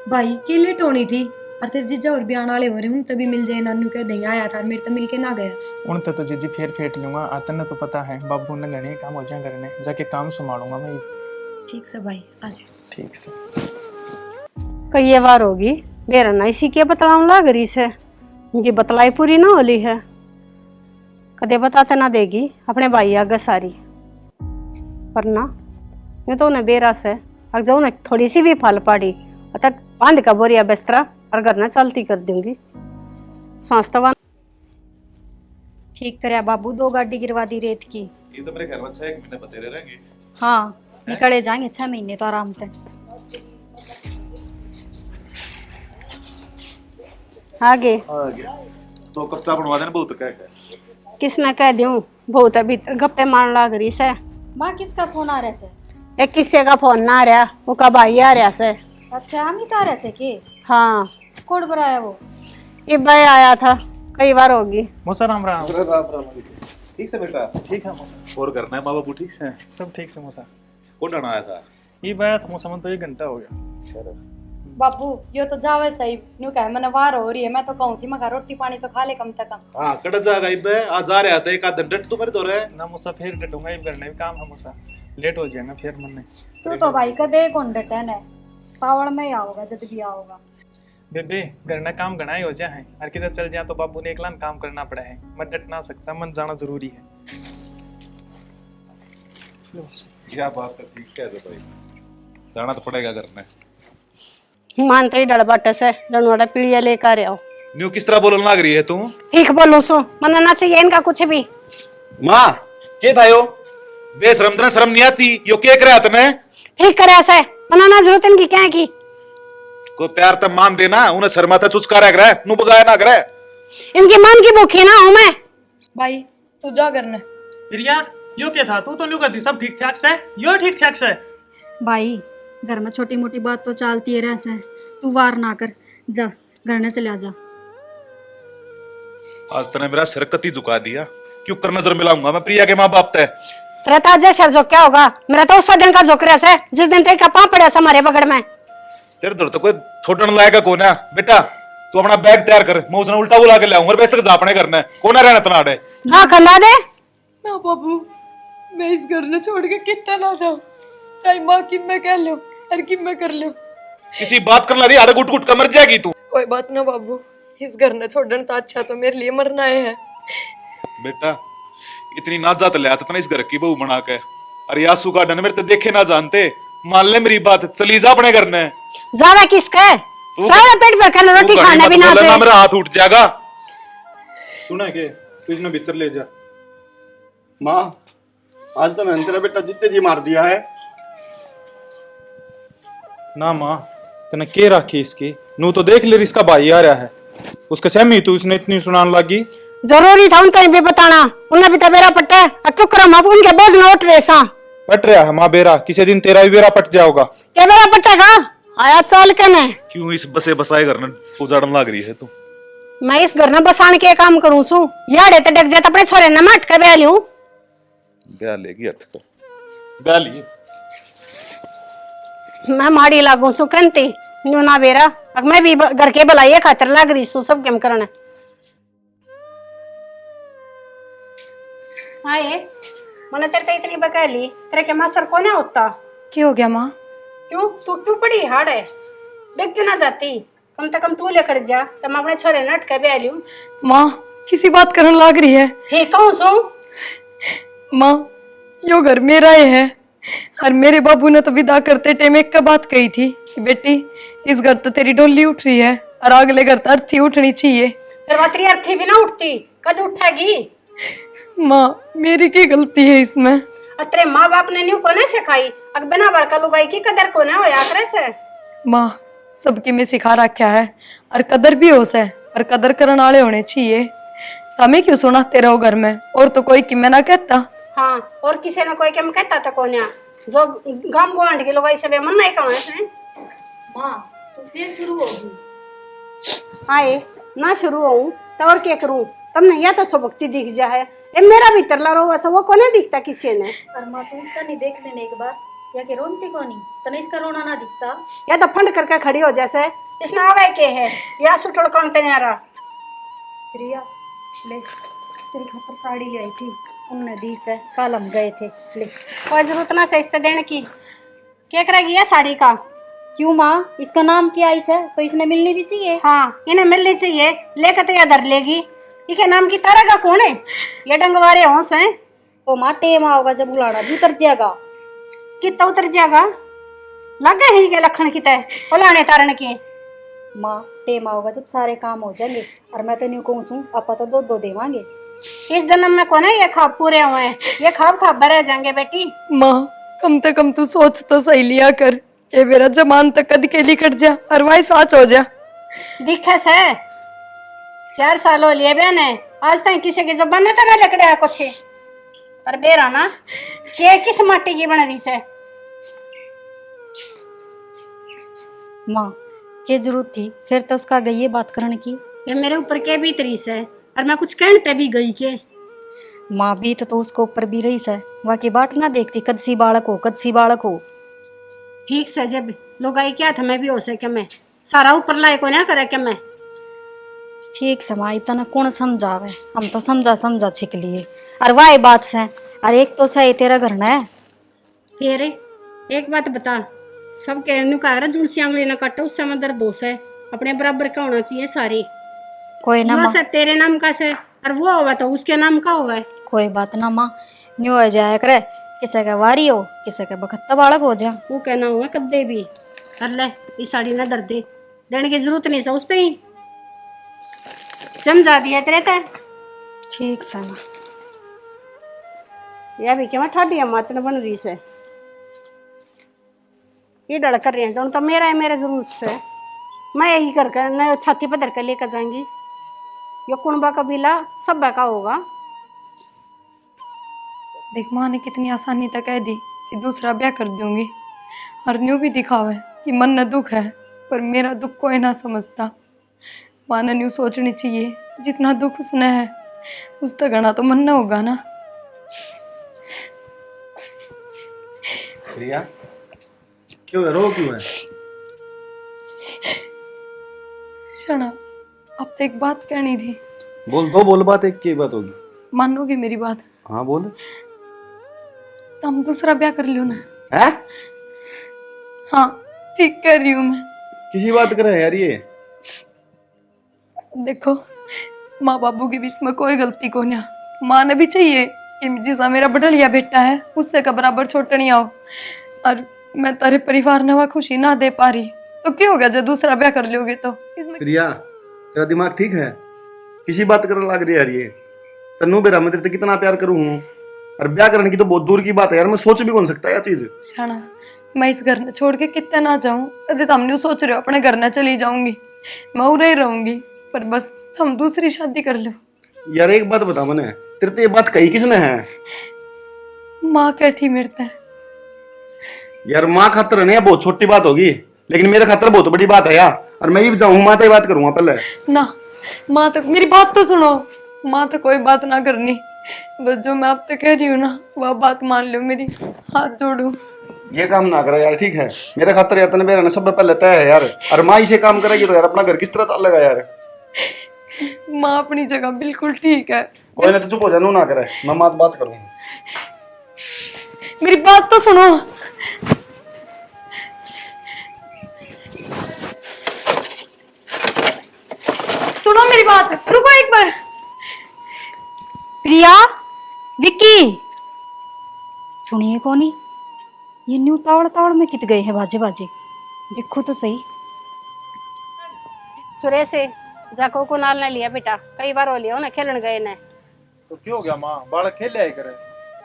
भाई की लेट होनी थी और तेरे जीजा और भी आने वाले हो रहे हूँ तभी मिल जाए नानू कह देंगे आया था मेरे तो मिल के ना गया। उन तो जीजी फिर फेंट लूंगा आते ने तो पता है बाबू ने घने काम हो जाए करने जाके काम संभालूंगा मैं। ठीक से भाई आ जा। ठीक से कई ये बार होगी मेरा ना इसी के बतलाऊ लाग रही से उनकी बतलाई पूरी ना होली है कदे बताते ना देगी अपने भाई आगे सारी पर ना ये तो उन्हें बेरा से अगर जो उन्हें थोड़ी सी भी फल पड़ी अतः बांध का बोरिया बिस्तरा और घर ना चलती कर दूंगी। सांस्तवा ठीक करे बाबू, 2 गाड़ी गिरवा दी रेत की। ये तो मेरे घर में 6 महीने बतेरे रहेंगे। हाँ, निकले जाएंगे 6 महीने तो आराम से। आगे तो कच्चा बनवा देना बहुत क्या है। किसने कह दूं, बहुत अभी गप्पे मार लाग रही से। माँ किसका फोन आ रहा है? एक किस्से का फोन ना आ रहा, वो का भाई आ रहा से। अच्छा, हम ही तो आ रहे थे कि हाँ, कोड बनाया वो। ये भाई आया था, कई बार होगी। मूसा राम राम। ठीक से बेटा। ठीक है मूसा, और करना है माँ बाबू ठीक से? सब ठीक से मूसा। कौन आना आया था? ये बात मूसा मन तो 1 घंटा हो गया। बाबू यो तो जावे सही न्यू कहे मैंने वार हो रही है, मैं तो कहूँ थी मगर रोटी पानी तो खा ले कम से कम। हाँ कट जाएगा इबे आज आ रहा था एक आध डट तो मेरे दो रहे ना मूसा फिर डटूंगा, ये करने भी काम है मूसा, लेट हो जाएगा फिर मन। तू तो भाई कदे कौन डटे न, पावड़ में ही आओगा जब भी आओगा। बेबे घर ना काम घना ही हो जाए और किधर चल जाए तो बाबू ने एकला काम करना पड़ा है, मैं डट ना सकता, मन जाना जरूरी है। क्या बात है, ठीक है भाई जाना तो पड़ेगा घर में। मानते ही डड़बट से जनवाड़ा पीड़िया लेकर आओ। न्यू किस तरह बोलने लग रही है तू? ठीक बोलो सो, मन ना चाहिए इनका कुछ भी। माँ के था यो? बेशरम तना शर्म नहीं आती, यो क्या करे तने? ठीक करे ऐसे, मन ना जरूरत इनकी क्या की। को प्यार तब मान देना, उन्हें शर्मा था चुचका रह करे, नु बगाया ना करे। इनकी मन की भूखी ना हूं मैं। भाई तू जा करने। प्रिया यो क्या था, तू तो न्यू करती सब ठीक ठाक से, यो ठीक ठाक से। भाई घर में छोटी मोटी बात तो चलती है रहसे, तू वार ना कर, जा घर ने चले जा। आज तने मेरा सिर कती झुका दिया, क्यों कर नजर मिलाऊंगा मैं प्रिया के माँ बाप ते? तेरा ताजा सर जो क्या होगा, मेरा तो उस दिन का जोक रहा से जिस दिन तेरे का पाँव पड़ा सा हमारे बगड़ में। तेरे दर तो कोई छोड़ने लायक कौन है बेटा? तू अपना बैग तैयार कर, मैं उसने उल्टा बुला के लाऊंगा, वैसे जापने करना कौन है रहना तनाड़े। हाँ खंदा दे ना बाबू, मैं इस घर ने छोड़ के कितना ना जाऊं, चाहे माँ की मैं कह लो और की मैं कर लो। किसी बात कर ला रही अरे गुट गुट कर मर जाएगी तू। कोई बात ना बाबू, इस घर ने छोड़ने तो अच्छा तो मेरे लिए मरना है। बेटा इतनी ना जात ले आता था इस घर की बहू बना के, अरे यासू का डन मेरे तो देखे ना जानते, मान ले मेरी बात, चली जा अपने घर ने। ज्यादा किसका है, सारा पेट भर कर रोटी खाना भी ना दे। मेरा हाथ उठ जाएगा। सुना के तू इसने भीतर ले जा। माँ आज तो मैंने तेरा बेटा जितने जी मार दिया है। ना माँ तने के राखी इसकी, नू तो देख ले इसका भाई आ रहा है, उसके सहमी तू इसने इतनी सुनान लगी। जरूरी था उन भी बताना, उन्हें भी तो बेरा पट्टा है, क्यों करा माँ उनके बोझ न उठ रहे सा। पट रहा है माँ बेरा, किसी दिन तेरा भी बेरा पट जाओगा। क्या बेरा पट्टेगा, आया चाल के मैं। क्यों इस बसे बसाए घर में उजाड़न लग रही है तू? मैं इस घर में बसान के काम करूं सू, यार ते डक जात अपने छोरे न मट के बह लियूं। ब्याह लेगी अटक ब्याह ली। मैं माड़ी लागू सू कंती न्यू ना बेरा, अब मैं भी घर के भलाई खातिर लाग रही सू सब केम करना। हाय मने तेरे ते इतनी बकाली, तेरे के मासर को ना होता। क्या हो गया माँ? क्यों तू क्यों पड़ी हाड़ है, देख क्यों ना जाती, कम से कम तू लेकर जा, तो मैं अपने छोरे नट के बह लियूं। माँ किसी बात करने लग रही है। ठीक हूं सू माँ यो घर मेरा ही है, और मेरे बाबू ने तो विदा करते टाइम एक का बात कही थी कि बेटी इस घर तो तेरी डोली उठ रही है और अगले घर तो अर्थी उठनी चाहिए। फिर मात्री अर्थी भी ना उठती, कद उठेगी। माँ मेरी की गलती है इसमें? तेरे माँ बाप ने न्यू कोने सिखाई, अग बिना बड़का लुगाई की कदर कोने होया करे से। माँ सबकी में सिखा रखा है, और कदर भी हो से, और कदर करने वाले होने चाहिए। हमें क्यों सुनाते रहो घर में, और तो कोई कि मैं ना कहता। हाँ और किसी ने कोई क्या कहता था कोन्या, जो गांव गुआंढ के लुगाई सब मन नहीं कहा से। माँ तो फिर शुरू होगी। हाय ना शुरू हूँ तो और क्या करूँ, तुमने या तो सबकती दिख जा है, ये मेरा भीतर ला रहा ऐसा वो कोने दिखता किसी ने। और माँ तू इसका नहीं देख लेने एक बार, या कि रोनती कोनी तने इसका रोना ना दिखता। या तो फंड करके खड़ी हो जैसे इसने आवे के है, या सुटड़ कौन तेने आ रहा। प्रिया ले तेरी खातर साड़ी ले आई थी, उनने दी से, कल हम गए थे, ले। कोई जरूरत ना सस्ते देने की, क्या करेगी ये साड़ी का। क्यों माँ इसका नाम क्या इस है, तो इसने मिलनी भी चाहिए। हाँ इन्हें मिलनी चाहिए, लेकर तो धर लेगी, इके नाम की तारा का कौन है, ये डंगवारे होश हैं। तो माँ टेम आओगा जब उलाड़ा भी उतर जाएगा। कितना उतर जाएगा, लगे ही के लखन की तय ओलाने तारण के। माँ टेम आओगा जब सारे काम हो जाएंगे, और मैं तो न्यू कहूँ छूं अपा तो दो दो देवांगे। इस जन्म में कोने ये खाब पूरे हुए हैं, ये खाब खाब रह जाएंगे बेटी। माँ कम से कम तू सोच तो सही लिया कर, ये मेरा जमान तक कद के लिए कट जा और वाई साच हो जा। दिखे से 4 साल हो लिए बहने, आज तक किसी की जबान ने तो ना लकड़े कुछ और बेरा ना के किस माटी की बन रही से। माँ क्या जरूरत थी फिर तो उसका गई ये बात करने की। ये मेरे ऊपर के भी तरीस है और मैं कुछ कहने पे भी गई के। माँ भी तो उसको ऊपर भी रही है, वाकई बाट ना देखती कद सी बालक हो कद सी बालक हो। ठीक से जब लोग आई क्या था मैं भी हो सके, मैं सारा ऊपर लाए को ना करे के मैं। ठीक समाई तना कौन समझावे, हम तो समझा समझा छिक लिए और वाह बात से। अरे एक तो सही तेरा घर न है। फिर एक बात बता, सब कहने का है जुलसी आंगली ना काटो उससे में दर्द दोष है, अपने बराबर का होना चाहिए सारे। कोई ना माँ, से तेरे नाम का से और वो होगा तो उसके नाम का होगा। कोई बात ना माँ, न्यू हो जाया करे, किसी का वारी हो किसी का बखत्ता बालक हो जा। वो कहना हुआ कद्दे भी कर ले, इस साड़ी ना दर्द दे देने की जरूरत नहीं सोचते ही समझा दिया तेरे ते। ठीक से माँ। यह भी क्या मैं ठाडी मात न बन रही से ये डर कर रही है तो मेरा है मेरे जरूरत से मैं यही कर न छाती पर धर कर लेकर जाएंगी। ये कुणबा कबीला सब का होगा। देख माँ ने कितनी आसानी तक कह दी कि दूसरा ब्याह कर दूंगी, और न्यू भी दिखावे कि मन न दुख है, पर मेरा दुख कोई ना समझता। माँ ने न्यू सोचनी चाहिए जितना दुख उसने है उस तक घना तो मन न होगा ना। प्रिया क्यों है, रो क्यों है? शना अब तो एक बात कहनी थी। बोल दो, बोल बात, एक की बात होगी। मानोगे मेरी बात? हाँ बोल। तो हम दूसरा ब्याह कर लियो ना। है? हाँ ठीक कह रही हूँ मैं। किसी बात कर रहे हैं यार ये? देखो माँ बाबू के बीच में कोई गलती को नहीं, माँ ने भी चाहिए कि जिसा मेरा बड़लिया बेटा है उससे का बराबर छोटा नहीं आओ, और मैं तारे परिवार ने वह खुशी ना दे पा रही तो क्यों हो गया जब दूसरा ब्याह कर लोगे तो इसमें। प्रिया तेरा दिमाग ठीक है? किसी बात करने लग रही है यार ये? तन्नू बेरा मैं तेरे से कितना प्यार करूँ हूँ, और ब्याह करने की तो बहुत दूर की बात है यार, मैं सोच भी कौन सकता है यह चीज। शाना मैं इस घर ने छोड़ के कितना ना जाऊं, अरे तुम नहीं सोच रहे हो अपने घर न चली जाऊंगी, मैं उरे ही रहूंगी, पर बस तुम दूसरी शादी कर लो। यार एक बात बता मैंने, तेरे से ये बात कही किसने है? माँ कहती मेरे ते। यार माँ खातर नहीं, बहुत छोटी बात होगी, लेकिन मेरे खातर बहुत बड़ी बात है यार, और मैं ही जाऊँ माँ से बात करूंगा पहले ना। माँ तो मेरी बात तो सुनो, माँ तो कोई बात ना करनी, बस जो मैं अब तक कह रही हूँ ना वह बात मान लो, मेरी हाथ जोड़ू। ये काम ना करा यार, ठीक है? मेरे खातर यार तने मेरा सब पहले तय है यार, और माँ इसे काम करेगी तो यार अपना घर किस तरह चलेगा यार? माँ अपनी जगह बिल्कुल ठीक है। कोई ना तो चुप हो जा, नू ना करे, मैं बात करूंगा। मेरी बात तो सुनो। सुनो मेरी बात, रुको एक बार। प्रिया, विक्की, सुनिए कोनी ये न्यू तावड़ तावड़ में कित गए हैं बाजे बाजे, देखो तो सही। सुरेश जाको को नाल न लिया बेटा, कई बार हो लिया ना खेलन गए ने। तो क्यों हो गया माँ, बालक खेल लिया करे।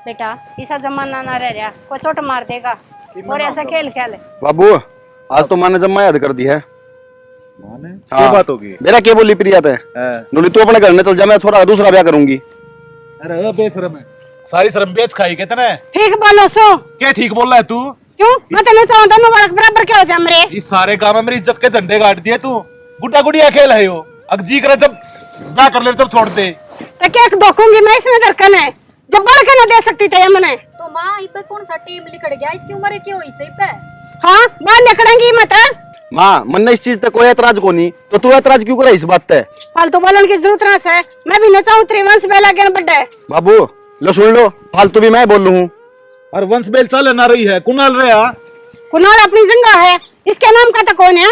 बेटा ऐसा जमाना ना रह रहा, कोई चोट मार देगा और ऐसा खेल खेल। बाबू आज तो माँ ने जम्मा याद कर दी है। माने हाँ। क्या बात होगी? मेरा क्या बोली प्रिया थे? नूली तू अपने घर में चल जा, मैं छोरा दूसरा ब्याह करूंगी। अरे बेशरम है, सारी शर्म बेच खाई के तने। ठीक बोलो सो। क्या ठीक बोल रहा है तू? क्यों मैं तेने चाहूं दोनों बराबर क्या हो जा मेरे? इस सारे काम में मेरी इज्जत के झंडे गाड़ दिए तू। गुड्डा गुड़िया खेल है यो, अब जी करे जब ब्याह कर ले तब छोड़ दे। तो क्या दोखूंगी मैं इसमें दरकन है जब बढ़ के ना दे सकती थे मैंने। तो माँ इस पे कौन सा टीम लिखड़ गया, इसकी उम्र क्या हुई सही पे? हाँ बाहर निकलेंगी मत। माँ मन ने इस चीज तक कोई एतराज को नहीं, तो तू एतराज क्यों करे इस बात पे? फालतू बोलने की जरूरत ना है, मैं भी न चाहूं त्रिवंश बेला के बड्डे। बाबू लो सुन लो, फालतू भी मैं बोल लू हूँ। और वंश बेल चल ना रही है, कुनाल रहा कुनाल अपनी जंगा है, इसके नाम का तो कौन है?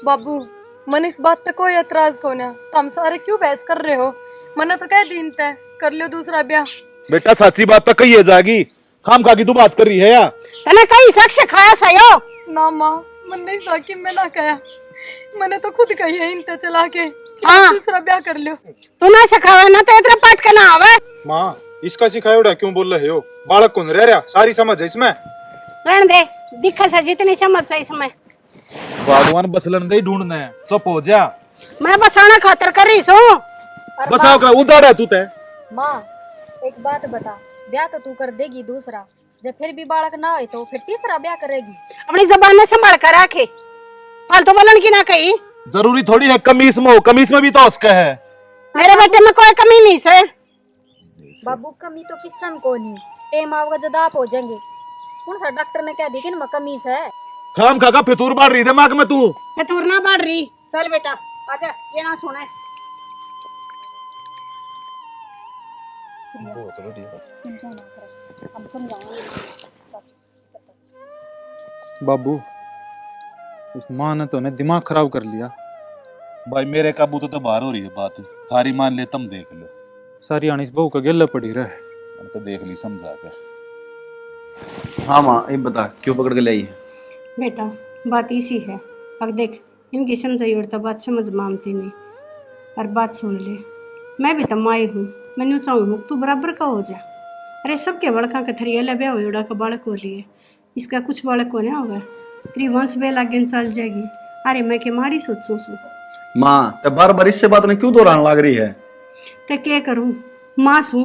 बाबू मन इस बात पे कोई एतराज को ना, तुम सारे क्यों बहस कर रहे हो? मैंने तो कह दिन तय कर लियो दूसरा ब्याह। बेटा सच्ची बात तो कही है जागी, खाम खा की तू बात कर रही है यार। तने कई शख्स खाया सयो ना माँ, मन नहीं सा कि मैं ना कहा। मैंने तो खुद कही है इनते चला के कि हाँ। दूसरा ब्याह कर लियो। तू ना सिखावे ना तो इतना पाठ के ना आवे। माँ इसका सिखाया उड़ा क्यों बोल रहे हो? बालक कौन रह रहा, सारी समझ है इसमें। रहने दे, दिखा से जितनी समझ से इसमें। भगवान बसलन दे ढूंढना है, चुप हो जा। मैं बसाना खातर कर रही हूँ। बसाओ का उदाड़ा तू ते। माँ एक बात बता, ब्याह तो तू कर देगी दूसरा, जब फिर भी बालक ना हो तो फिर तीसरा ब्याह करेगी? अपनी जबान में संभाल कर रखे, फालतू बोलन की ना कही। जरूरी थोड़ी है कमीज में हो, कमीज में भी तो उसका है। मेरे बेटे में कोई कमी नहीं से। बाबू कमी तो किस्म को नहीं, टेम आओगे जब आप हो जाएंगे। कौन सा डॉक्टर ने कह दी कि इनमें कमी है? खाम खा फितूर बाढ़ रही दिमाग में तू। मैं तूर ना बढ़ रही। चल बेटा आजा, ये ना सुने। चिंता ना करो, हम समझाएंगे। बाबू उस माँ ने तो ने दिमाग खराब कर लिया। भाई मेरे काबू तो बाहर हो रही है बात, थारी मान ले तुम देख लो। सारी आनी बहू का गेला पड़ी रहे। मैंने तो देख ली समझा के। हाँ माँ, ये बता क्यों पकड़ के लाई है? बेटा बात इसी है। अब देख, इनकी समझाई और तो बात समझ मानती नहीं। और बात सुन ले, मैं भी तो माई हूँ, मैंने चाहूँ तू बराबर का हो जा। अरे सबके बड़का का थरिया लब्या हुआ का बालक हो लिए, इसका कुछ बालक होने होगा, तेरी वंश बेल आगे चल जाएगी। अरे मैं के मारी सोचूं सू। माँ तो बार बार इससे बात ने क्यों दोहराने लग रही है? तो क्या करूँ, माँ सूँ,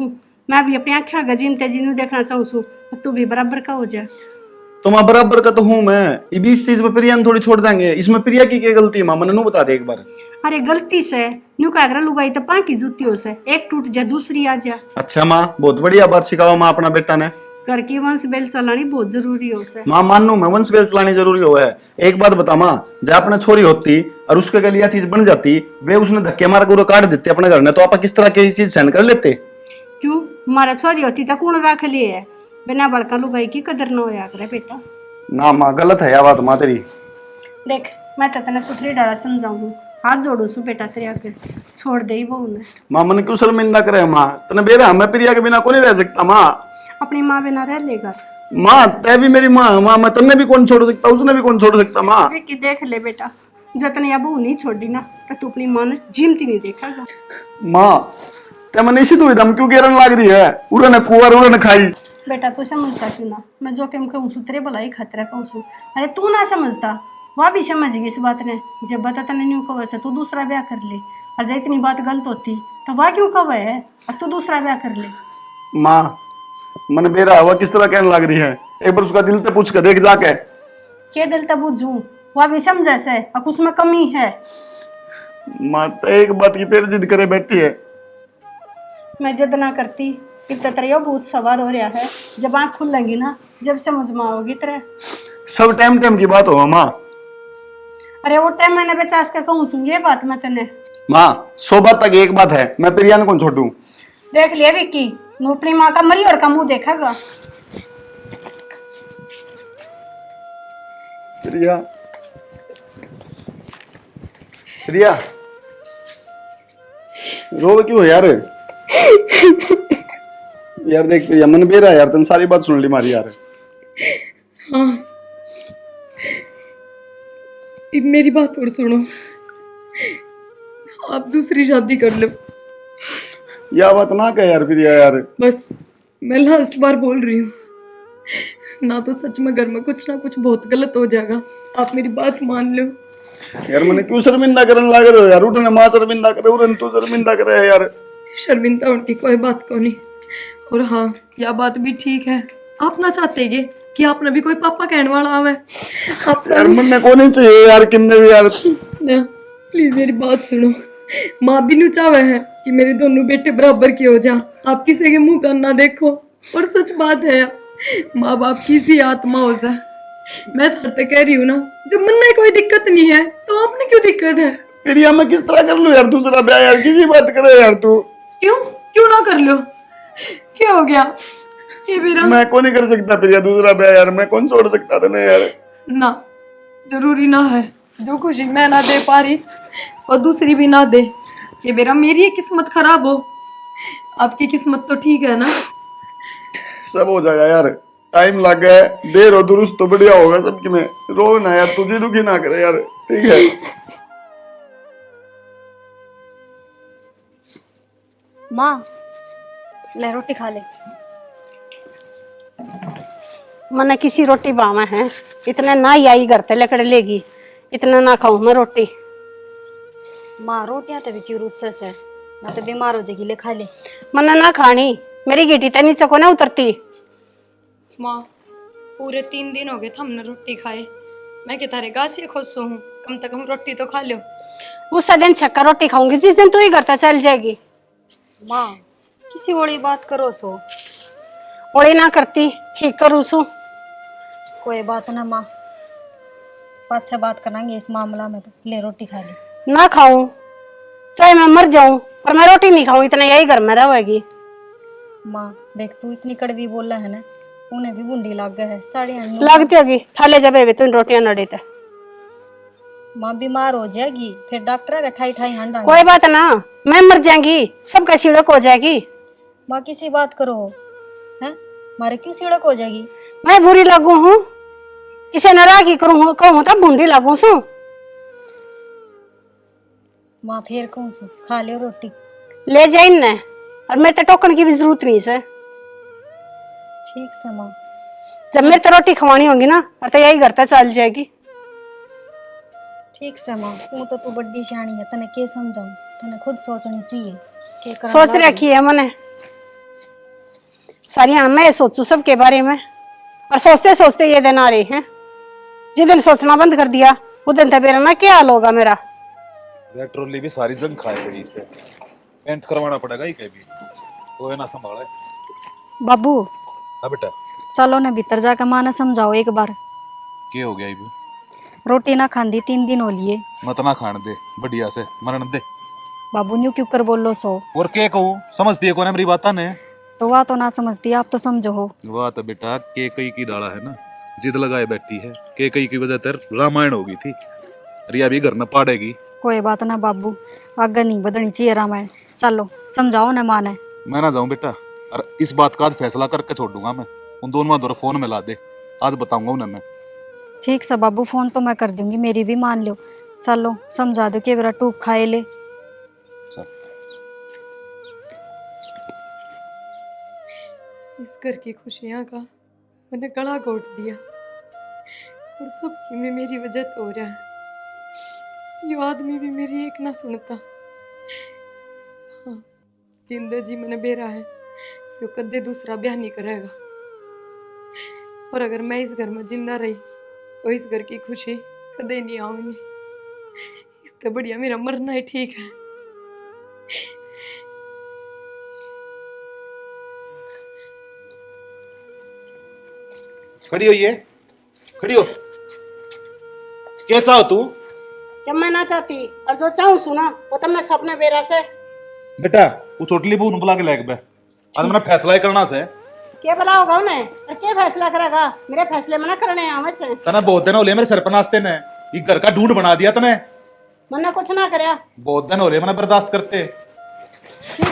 मैं भी अपनी आँखें गजीन तेजीनू देखना चाहूँ सू, तू भी बराबर का हो जा। तो माँ बराबर का तो हूँ मैं, ये भी इस चीज में प्रिया ने थोड़ी छोड़ देंगे। इसमें प्रिया की क्या गलती है माँ, मैंने नू बता दे एक बार। अरे गलती से न्यू कागरा लुगाई तो पाँ की जुती हो से, एक टूट जा दूसरी आ जा। अच्छा माँ, बहुत बढ़िया बात सिखाओ माँ अपना बेटा ने। घर की वंश बेल चलानी बहुत जरूरी हो से। माँ मानू मैं वंश बेल चलानी जरूरी हो है। एक बात बता माँ, जब अपने छोरी होती और उसके लिए चीज बन जाती, वे उसने धक्के मार कर काट देते अपने घर ने, तो आप किस तरह की चीज सहन कर लेते? क्यों, हमारा छोरी होती तो कौन रख लिए है? बिना बड़का लुगाई की कदर न होया करे बेटा। ना माँ गलत है यह बात माँ तेरी। देख मैं तो तेने सुथरी डाला समझाऊं, हाथ जोड़ू सु बेटा तेरे आगे, छोड़ दे बहू ने। माँ मन क्यों शर्मिंदा करे माँ? तने बेरा मैं प्रिया के बिना को नहीं रह सकता माँ। अपनी माँ बिना रह लेगा? माँ तय भी मेरी माँ, माँ मैं तन्ने भी कौन छोड़ सकता, उसने भी कौन छोड़ सकता माँ। विक्की देख ले बेटा, जतने या बहू नहीं छोड़ी ना तो तू अपनी माँ ने जीमती नहीं देखेगा। माँ ते मैंने इसी दुविधा में क्यों घेरन लाग रही है? उरे ने कुंवर उरे ने खाई। बेटा तू समझता क्यों ना, मैं जो कम कहूँ सु तेरे भलाई खतरा कहूँ सु। अरे तू ना समझता, वह भी समझ गई इस बात ने। जब बता तने न्यू कवर से तू दूसरा ब्याह कर ले, और जब इतनी बात गलत होती तो वह क्यों कवे है, अब तू दूसरा ब्याह कर ले। माँ मन बेरा हवा किस तरह कहने लग रही है, एक बार उसका दिल से पूछ कर देख जाके। के दिल तब बुझू, वह भी समझे से अब उसमें कमी है। माँ तो एक बात की फिर जिद करे बैठी है। मैं जिद ना करती, इतना तेरा भूत सवार हो रहा है। जब आँख खुलेंगी ना, जब समझ में आओगी तेरे। सब टाइम टाइम की बात हो माँ। अरे वो टाइम मैंने 50 का कहूँ सुन, ये बात मैं तेने माँ 100 बात तक एक बात है, मैं प्रिया ने कौन छोड़ू। देख लिया विक्की, नू अपनी माँ का मरी और का मुंह देखेगा। प्रिया प्रिया रो क्यों यार? यार देख प्रिया मन बेरा यार, तुम सारी बात सुन ली मारी यार। हाँ, अब मेरी बात और सुनो, आप दूसरी शादी कर लो। यह बात ना कह यार प्रिया यार। बस मैं लास्ट बार बोल रही हूँ, ना तो सच में घर में कुछ ना कुछ बहुत गलत हो जाएगा, आप मेरी बात मान लो। यार मैंने क्यों शर्मिंदा करने लग रहे हो यार? उठने माँ शर्मिंदा करे, उठने तू शर्मिंदा करे है यार। शर्मिंदा उनकी कोई बात को नहीं। और हाँ, यह बात भी ठीक है, आप ना चाहते ये कि आपने भी कोई पापा कहने वाला आवे। आप यार मन को नहीं चाहिए यार, किन्ने भी यार। प्लीज मेरी बात सुनो, माँ भी नहीं चाहे है कि मेरे दोनों बेटे बराबर के हो जा। आप किसी के मुंह का ना देखो, और सच बात है माँ बाप की सी आत्मा हो जाए। मैं तो कह रही हूँ ना, जब मन में कोई दिक्कत नहीं है तो आपने क्यों दिक्कत है? प्रिया मैं किस तरह कर लूं यार दूसरा ब्याह यार? किसी बात करे यार तू। क्यों क्यों ना कर लो? क्या हो गया? ये मेरा मैं कौन नहीं कर सकता प्रिया दूसरा ब्याह यार, मैं कौन छोड़ सकता था ना यार। ना, जरूरी ना है। जो खुशी मैं ना दे पा रही और दूसरी भी ना दे, ये मेरी किस्मत खराब हो, आपकी किस्मत तो ठीक है ना? सब हो जाएगा यार, टाइम लग गया है, देर हो दुरुस्त तो बढ़िया होगा सबकी में। रो ना यार, तुझे दुखी ना करे यार, ठीक है। माँ ले रोटी खा ले। मने किसी रोटी बावा है, इतने ना ही आई घर ते लेकर लेगी, इतना ना खाऊं मैं रोटी। माँ रोटियां तो भी क्यों रुस्से से, मैं तो बीमार हो जाएगी, ले खा ले। मने ना खानी, मेरी गिटी तो नीचे को ना उतरती। माँ पूरे 3 दिन हो गए थे हमने रोटी खाए। मैं क्या तारे गासी खुश हूँ, कम से कम रोटी तो खा लो। उस दिन छक्का रोटी खाऊंगी जिस दिन तू ही घर ते चल जाएगी। माँ किसी और बात करो सो। ओड़ी ना करती, ठीक करूँ सू। कोई बात ना माँ, अच्छा बात करेंगे इस मामला में। तो ले रोटी खा ले। ना खाऊं चाहे मैं मर जाऊं, पर मैं रोटी नहीं खाऊं, इतना यही घर में रहेगी। माँ देख तू इतनी कड़वी बोला है ना, उन्हें भी बूंदी लग गए है साड़ी लगती होगी, थाले जब तू रोटियां नड़ी थे। माँ बीमार हो जाएगी, फिर डॉक्टर का ठाई ठाई हंडा। कोई बात ना, मैं मर जाएंगी, सबका सीढ़क हो जाएगी। माँ किसी बात करो है, मारे क्यों सीढ़क हो जाएगी? मैं बुरी लगू हूँ, इसे नाराजगी करूँ कहूँ तब बूंदी लगू सू। माँ फिर कौन सू खा लियो रोटी। ले जाए न, और मैं तो टोकन की भी जरूरत नहीं से। ठीक से माँ। जब मेरे तो रोटी खवानी होगी ना, और तो यही घर तक चल जाएगी। ठीक से माँ, तू बड़ी सियाणी है, तने के समझाऊं, तने खुद सोचनी चाहिए के करना सोच लागे। रखी है मैंने सारी, हाँ मैं सोचू सबके बारे में, और सोचते सोचते ये दिन आ रहे हैं। जिस दिन सोचना बंद कर दिया उस दिन तक मेरा ना क्या हाल होगा मेरा। यार ट्रॉली भी सारी जंग खाए पड़ी, इससे पेंट करवाना पड़ेगा ही कहीं भी, कोई ना संभाले। बाबू हाँ बेटा। चलो ना भीतर जाकर माँ ने समझाओ एक बार। क्या हो गया इबू? रोटी ना खांदी 3 दिन हो लिए। मत ना खान दे, बढ़िया से मरण दे। बाबू न्यू क्यों कर बोलो सो। और क्या कहूँ, समझती है कौन है मेरी बात ने? तो वह तो ना समझती, आप तो समझो हो। वाह तो बेटा के कई की डाला है ना, जिद लगाए बैठी है, के कई की वजह तर रामायण हो गई थी, रिया भी घर न पाड़ेगी। कोई बात ना बाबू, आगे नहीं बदलनी चाहिए रामायण। चलो समझाओ ना माँ ने। मैं ना जाऊं बेटा, और इस बात का आज फैसला करके छोड़ दूंगा मैं। उन दोनों में फोन में ला दे, आज बताऊंगा उन्हें मैं। ठीक से बाबू, फोन तो मैं कर दूंगी, मेरी भी मान लो। चलो समझा दो कि मेरा टूक खाए ले। चल। इस घर की खुशियाँ का मैंने गला घोट दिया, और सबकी में मेरी वजह तो हो रहा है। ये आदमी भी मेरी एक ना सुनता। हाँ, जिंदा जी मैंने बेरा है, जो कदे दूसरा ब्याह नहीं करेगा। और अगर मैं इस घर में जिंदा रही तो इस घर की खुशी कदे नहीं आऊंगी। इससे बढ़िया मेरा मरना ही ठीक है। खड़ी हो, ये खड़ी हो। क्या चाहो तू? जब मैं ना चाहती और जो चाहूँ सुना वो तो मैं सपने बेरा से। बेटा वो छोटली बहू बुला के लेके बे, आज मैंने फैसला ही करना से। क्या भला होगा उन्हें, और क्या फैसला करेगा? मेरे फैसले में ना करने आवे से। तना बहुत दिन हो रहे मेरे सर पर नाचते ने, ये घर का ढूंढ बना दिया तने। मैंने कुछ ना करया, बहुत दिन हो रहे मैंने बर्दाश्त करते।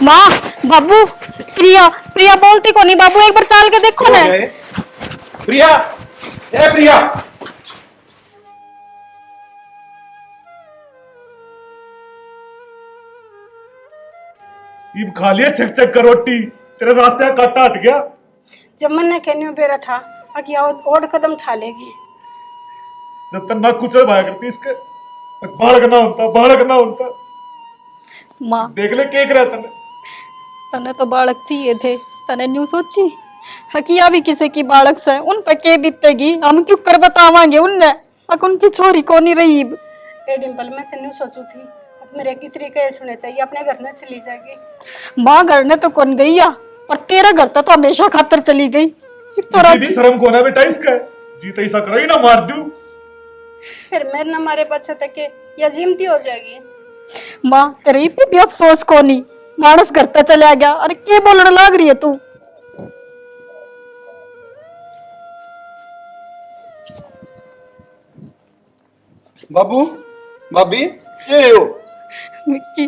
माँ बाबू, प्रिया प्रिया बोलती को नहीं बाबू, एक बार चाल के देखो ना। प्रिया, ए प्रिया। ये खा लिया छक छक कर रोटी, तेरे रास्ते का कांटा हट गया। जब मन ने कहने बेरा था कि और कदम उठा लेगी। जब तक ना कुछ भाया करती इसके, बालक ना होता। माँ देख ले केक रहा तने। तने तो बालक चाहिए थे, तने न्यू सोची हकिया भी किसी की बालक से, उन पे के बीतेगी, हम क्यों कर बतावांगे उनने, अक उनकी छोरी को नहीं रही। ए डिंपल, मैं तेन सोचू थी अब मेरे की तरीके सुने थे, ये अपने घर में चली जाएगी। माँ घर ने तो कौन गई या, पर तेरा घर तो हमेशा खातर चली गई। तो भी शर्म को ना बेटा इसका, जीते ऐसा करो ही ना मार दूं। फिर मेरे न मारे बच्चे तक के या जिमती हो जाएगी। माँ तेरी भी अफसोस को नहीं, मानस घर तक चला गया, अरे के बोलने लाग रही है तू। बाबू, भाभी, ये हो? मिक्की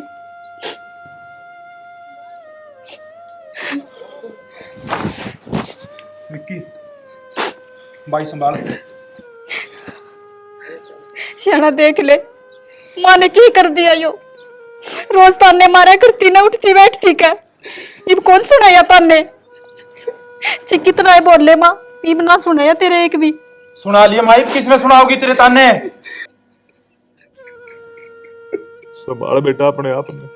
विक्की, भाई संभाल। श्याना देख ले, माँ ने की कर दिया यो। रोज ताने मारा करती ना, उठती बैठती का। इब कौन सुनाया ताने? कितना है बोल ले माँ, इब ना सुनाया तेरे एक भी। सुना लिया माई, किसने सुनाओगी तेरे ताने? संभाल बेटा अपने आप ने।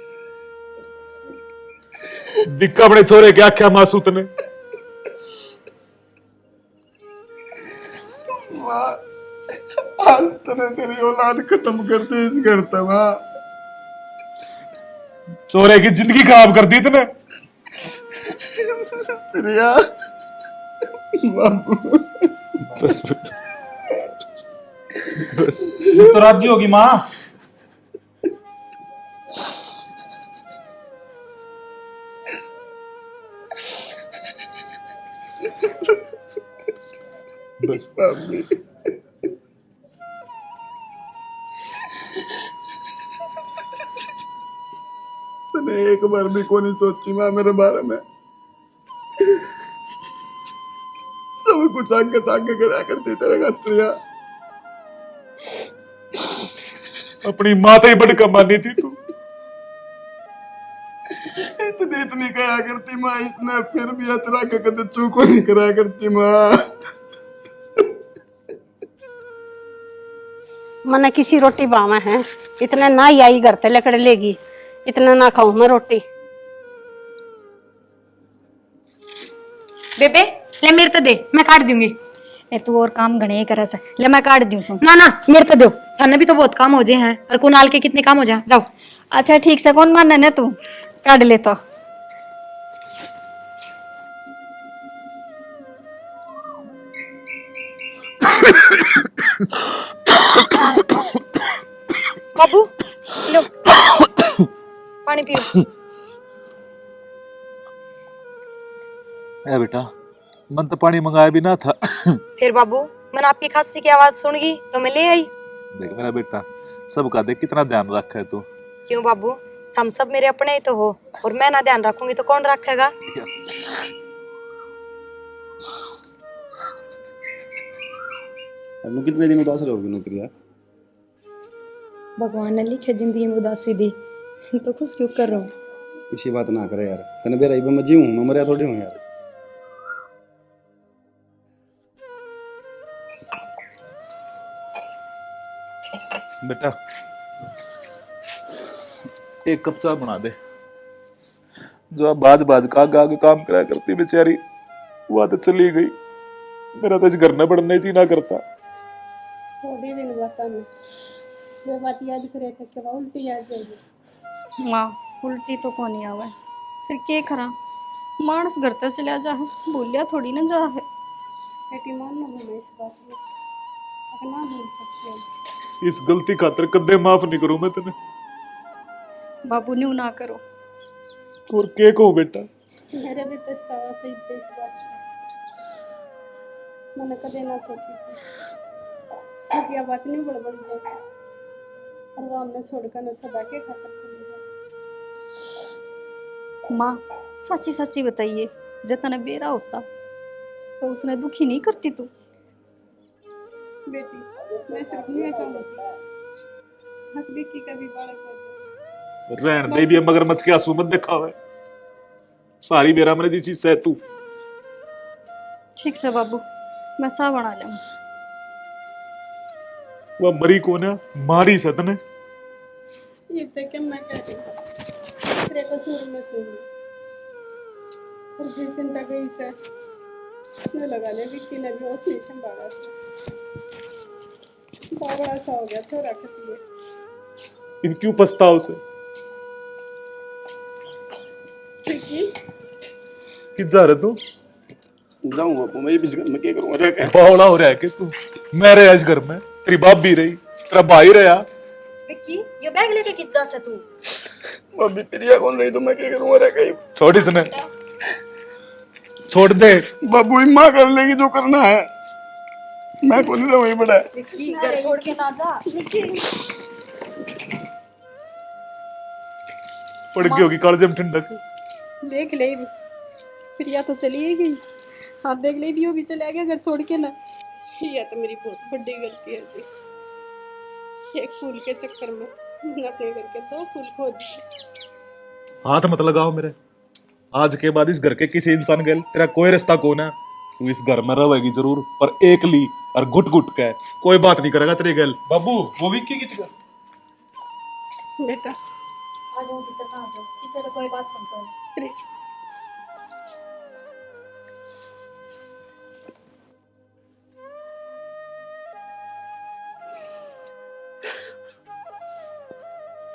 दिक्का अपने छोरे क्या क्या मासूत ने। आज तने तेरी औलाद खत्म कर दी इस घर तमा। छोरे की जिंदगी खराब कर दी तूने। प्रिया बाबू बस बेटा बस। तो राजी होगी माँ? बस बाबू तने एक बार भी कोनी सोची मां मेरे बारे में। सब कुछ आगे ताके करा करती तेरे गात्रिया। अपनी माँ तो ही बड़ी कमानी थी तू। इतनी कहा करती माँ, इसने फिर भी अतरा के कदे चूको नहीं करा करती माँ। मने किसी रोटी बावा है, इतना ना ही आई घर ते लकड़ लेगी, इतना ना खाऊं मैं रोटी। बेबे ले मेरे तो दे, मैं काट दूंगी। ए तू और काम घणे करे से, ले मैं काट दूं सु। ना ना मेरे तो दो, थाने भी तो बहुत काम हो जाए हैं और कुणाल के कितने काम हो जाए। जाओ। अच्छा ठीक से, कौन मानने ने तू काट ले तो। बाबू लो पानी पियो। ए बेटा, मन तो पानी मंगाया भी ना था। फिर बाबू मैंने आपकी खांसी की आवाज सुन गई तो मैं ले आई। देख मेरा बेटा, सबका देख कितना ध्यान रखा है तू। क्यों बाबू, हम सब मेरे अपने ही तो हो, और मैं ना ध्यान रखूंगी तो कौन रखेगा? अब कितने दिन उदास रहोगी ना प्रिया? भगवान ने लिखे जिंदगी में उदासी दी तो खुश क्यों कर रहा हूँ? किसी बात ना करे यार, तने बेरा इब मैं जी हूं, मैं मरिया थोड़ी हूं यार। बेटा एक कप चाय बना दे। जो अब बाज बाज का आगे काम करा करती बेचारी, वो तो चली गई। मेरा तो इस घर में पड़ने ही ना करता। थोड़ी दिन बता मैं वे बात याद करे थे कि उल्टी याद जाएगी। माँ उल्टी तो कोनी आवे, फिर के खरा मानस घर ते चला जा, बोलिया थोड़ी ना जा है। बेटी मान लो मैं इस बात में अपना भूल सकती हूँ। इस गलती खातर कदे माफ नहीं करूं मैं तेने। बाबू न्यू ना करो। और के कहूं बेटा? मेरे भी पछतावा से इस बात का मैंने कदे ना सोची थी। क्योंकि अब बात नहीं बड़बड़ जाती और वो हमने छोड़कर न सदा के खातर चली जाए। माँ सच्ची सच्ची बताइए, जितना बेरा होता तो उसने दुखी नहीं करती तू? बेटी मैं सिर्फ नहीं चाहूंगी हक देखी कभी बालक हो जाए। रहन दे भी मगरमच्छ के आंसू मत दिखावे। सारी बेरा मैंने जी चीज से तू। ठीक से बाबू, मैं चाय बना ले। वह मरी कौन है? मारी सतने। ये तक मैं कह रही तेरे कसूर में सुन और जिस दिन तक इसे न लगा ले विक्की ने भी उसने संभाला था। बाबड़ा सा हो गया छोरा के लिए। इन क्यों पछताओ से? विक्की कि जा रहे तू? जाऊं बापू, मैं इस घर में क्या करूंगा? रह के बावड़ा हो रहा है कि तू? मैं रहा इस घर में, तेरी बाप भी रही, तेरा भाई रहा। विक्की ये बैग लेके किस जा से तू? अभी प्रिया कौन रही तो मैं क्या करूंगा? रह के छोड़ इसने, छोड़ दे। बाबू माँ कर लेगी जो करना है, मैं कौन रहा वही बड़ा है। विक्की घर छोड़ के ना जा। पड़ गई होगी कालजे में ठंडक। देख ले प्रिया तो चली ही गई। हाँ देख ले भी वो भी चला गया घर छोड़ के ना। यह तो मेरी बहुत बड़ी गलती है जी। एक फूल के चक्कर में मैंने अपने घर के 2 फूल खो दिए। हाथ मत लगाओ मेरे। आज के बाद इस घर के किसी इंसान गैल तेरा कोई रिश्ता कौन है। तू इस घर में रहेगी जरूर, पर एकली और घुट घुट के। कोई बात नहीं करेगा तेरे गैल। बाबू वो भी की कितने बेटा आ जाओ भीतर, आ जाओ, किसी से कोई बात मत करो। अरे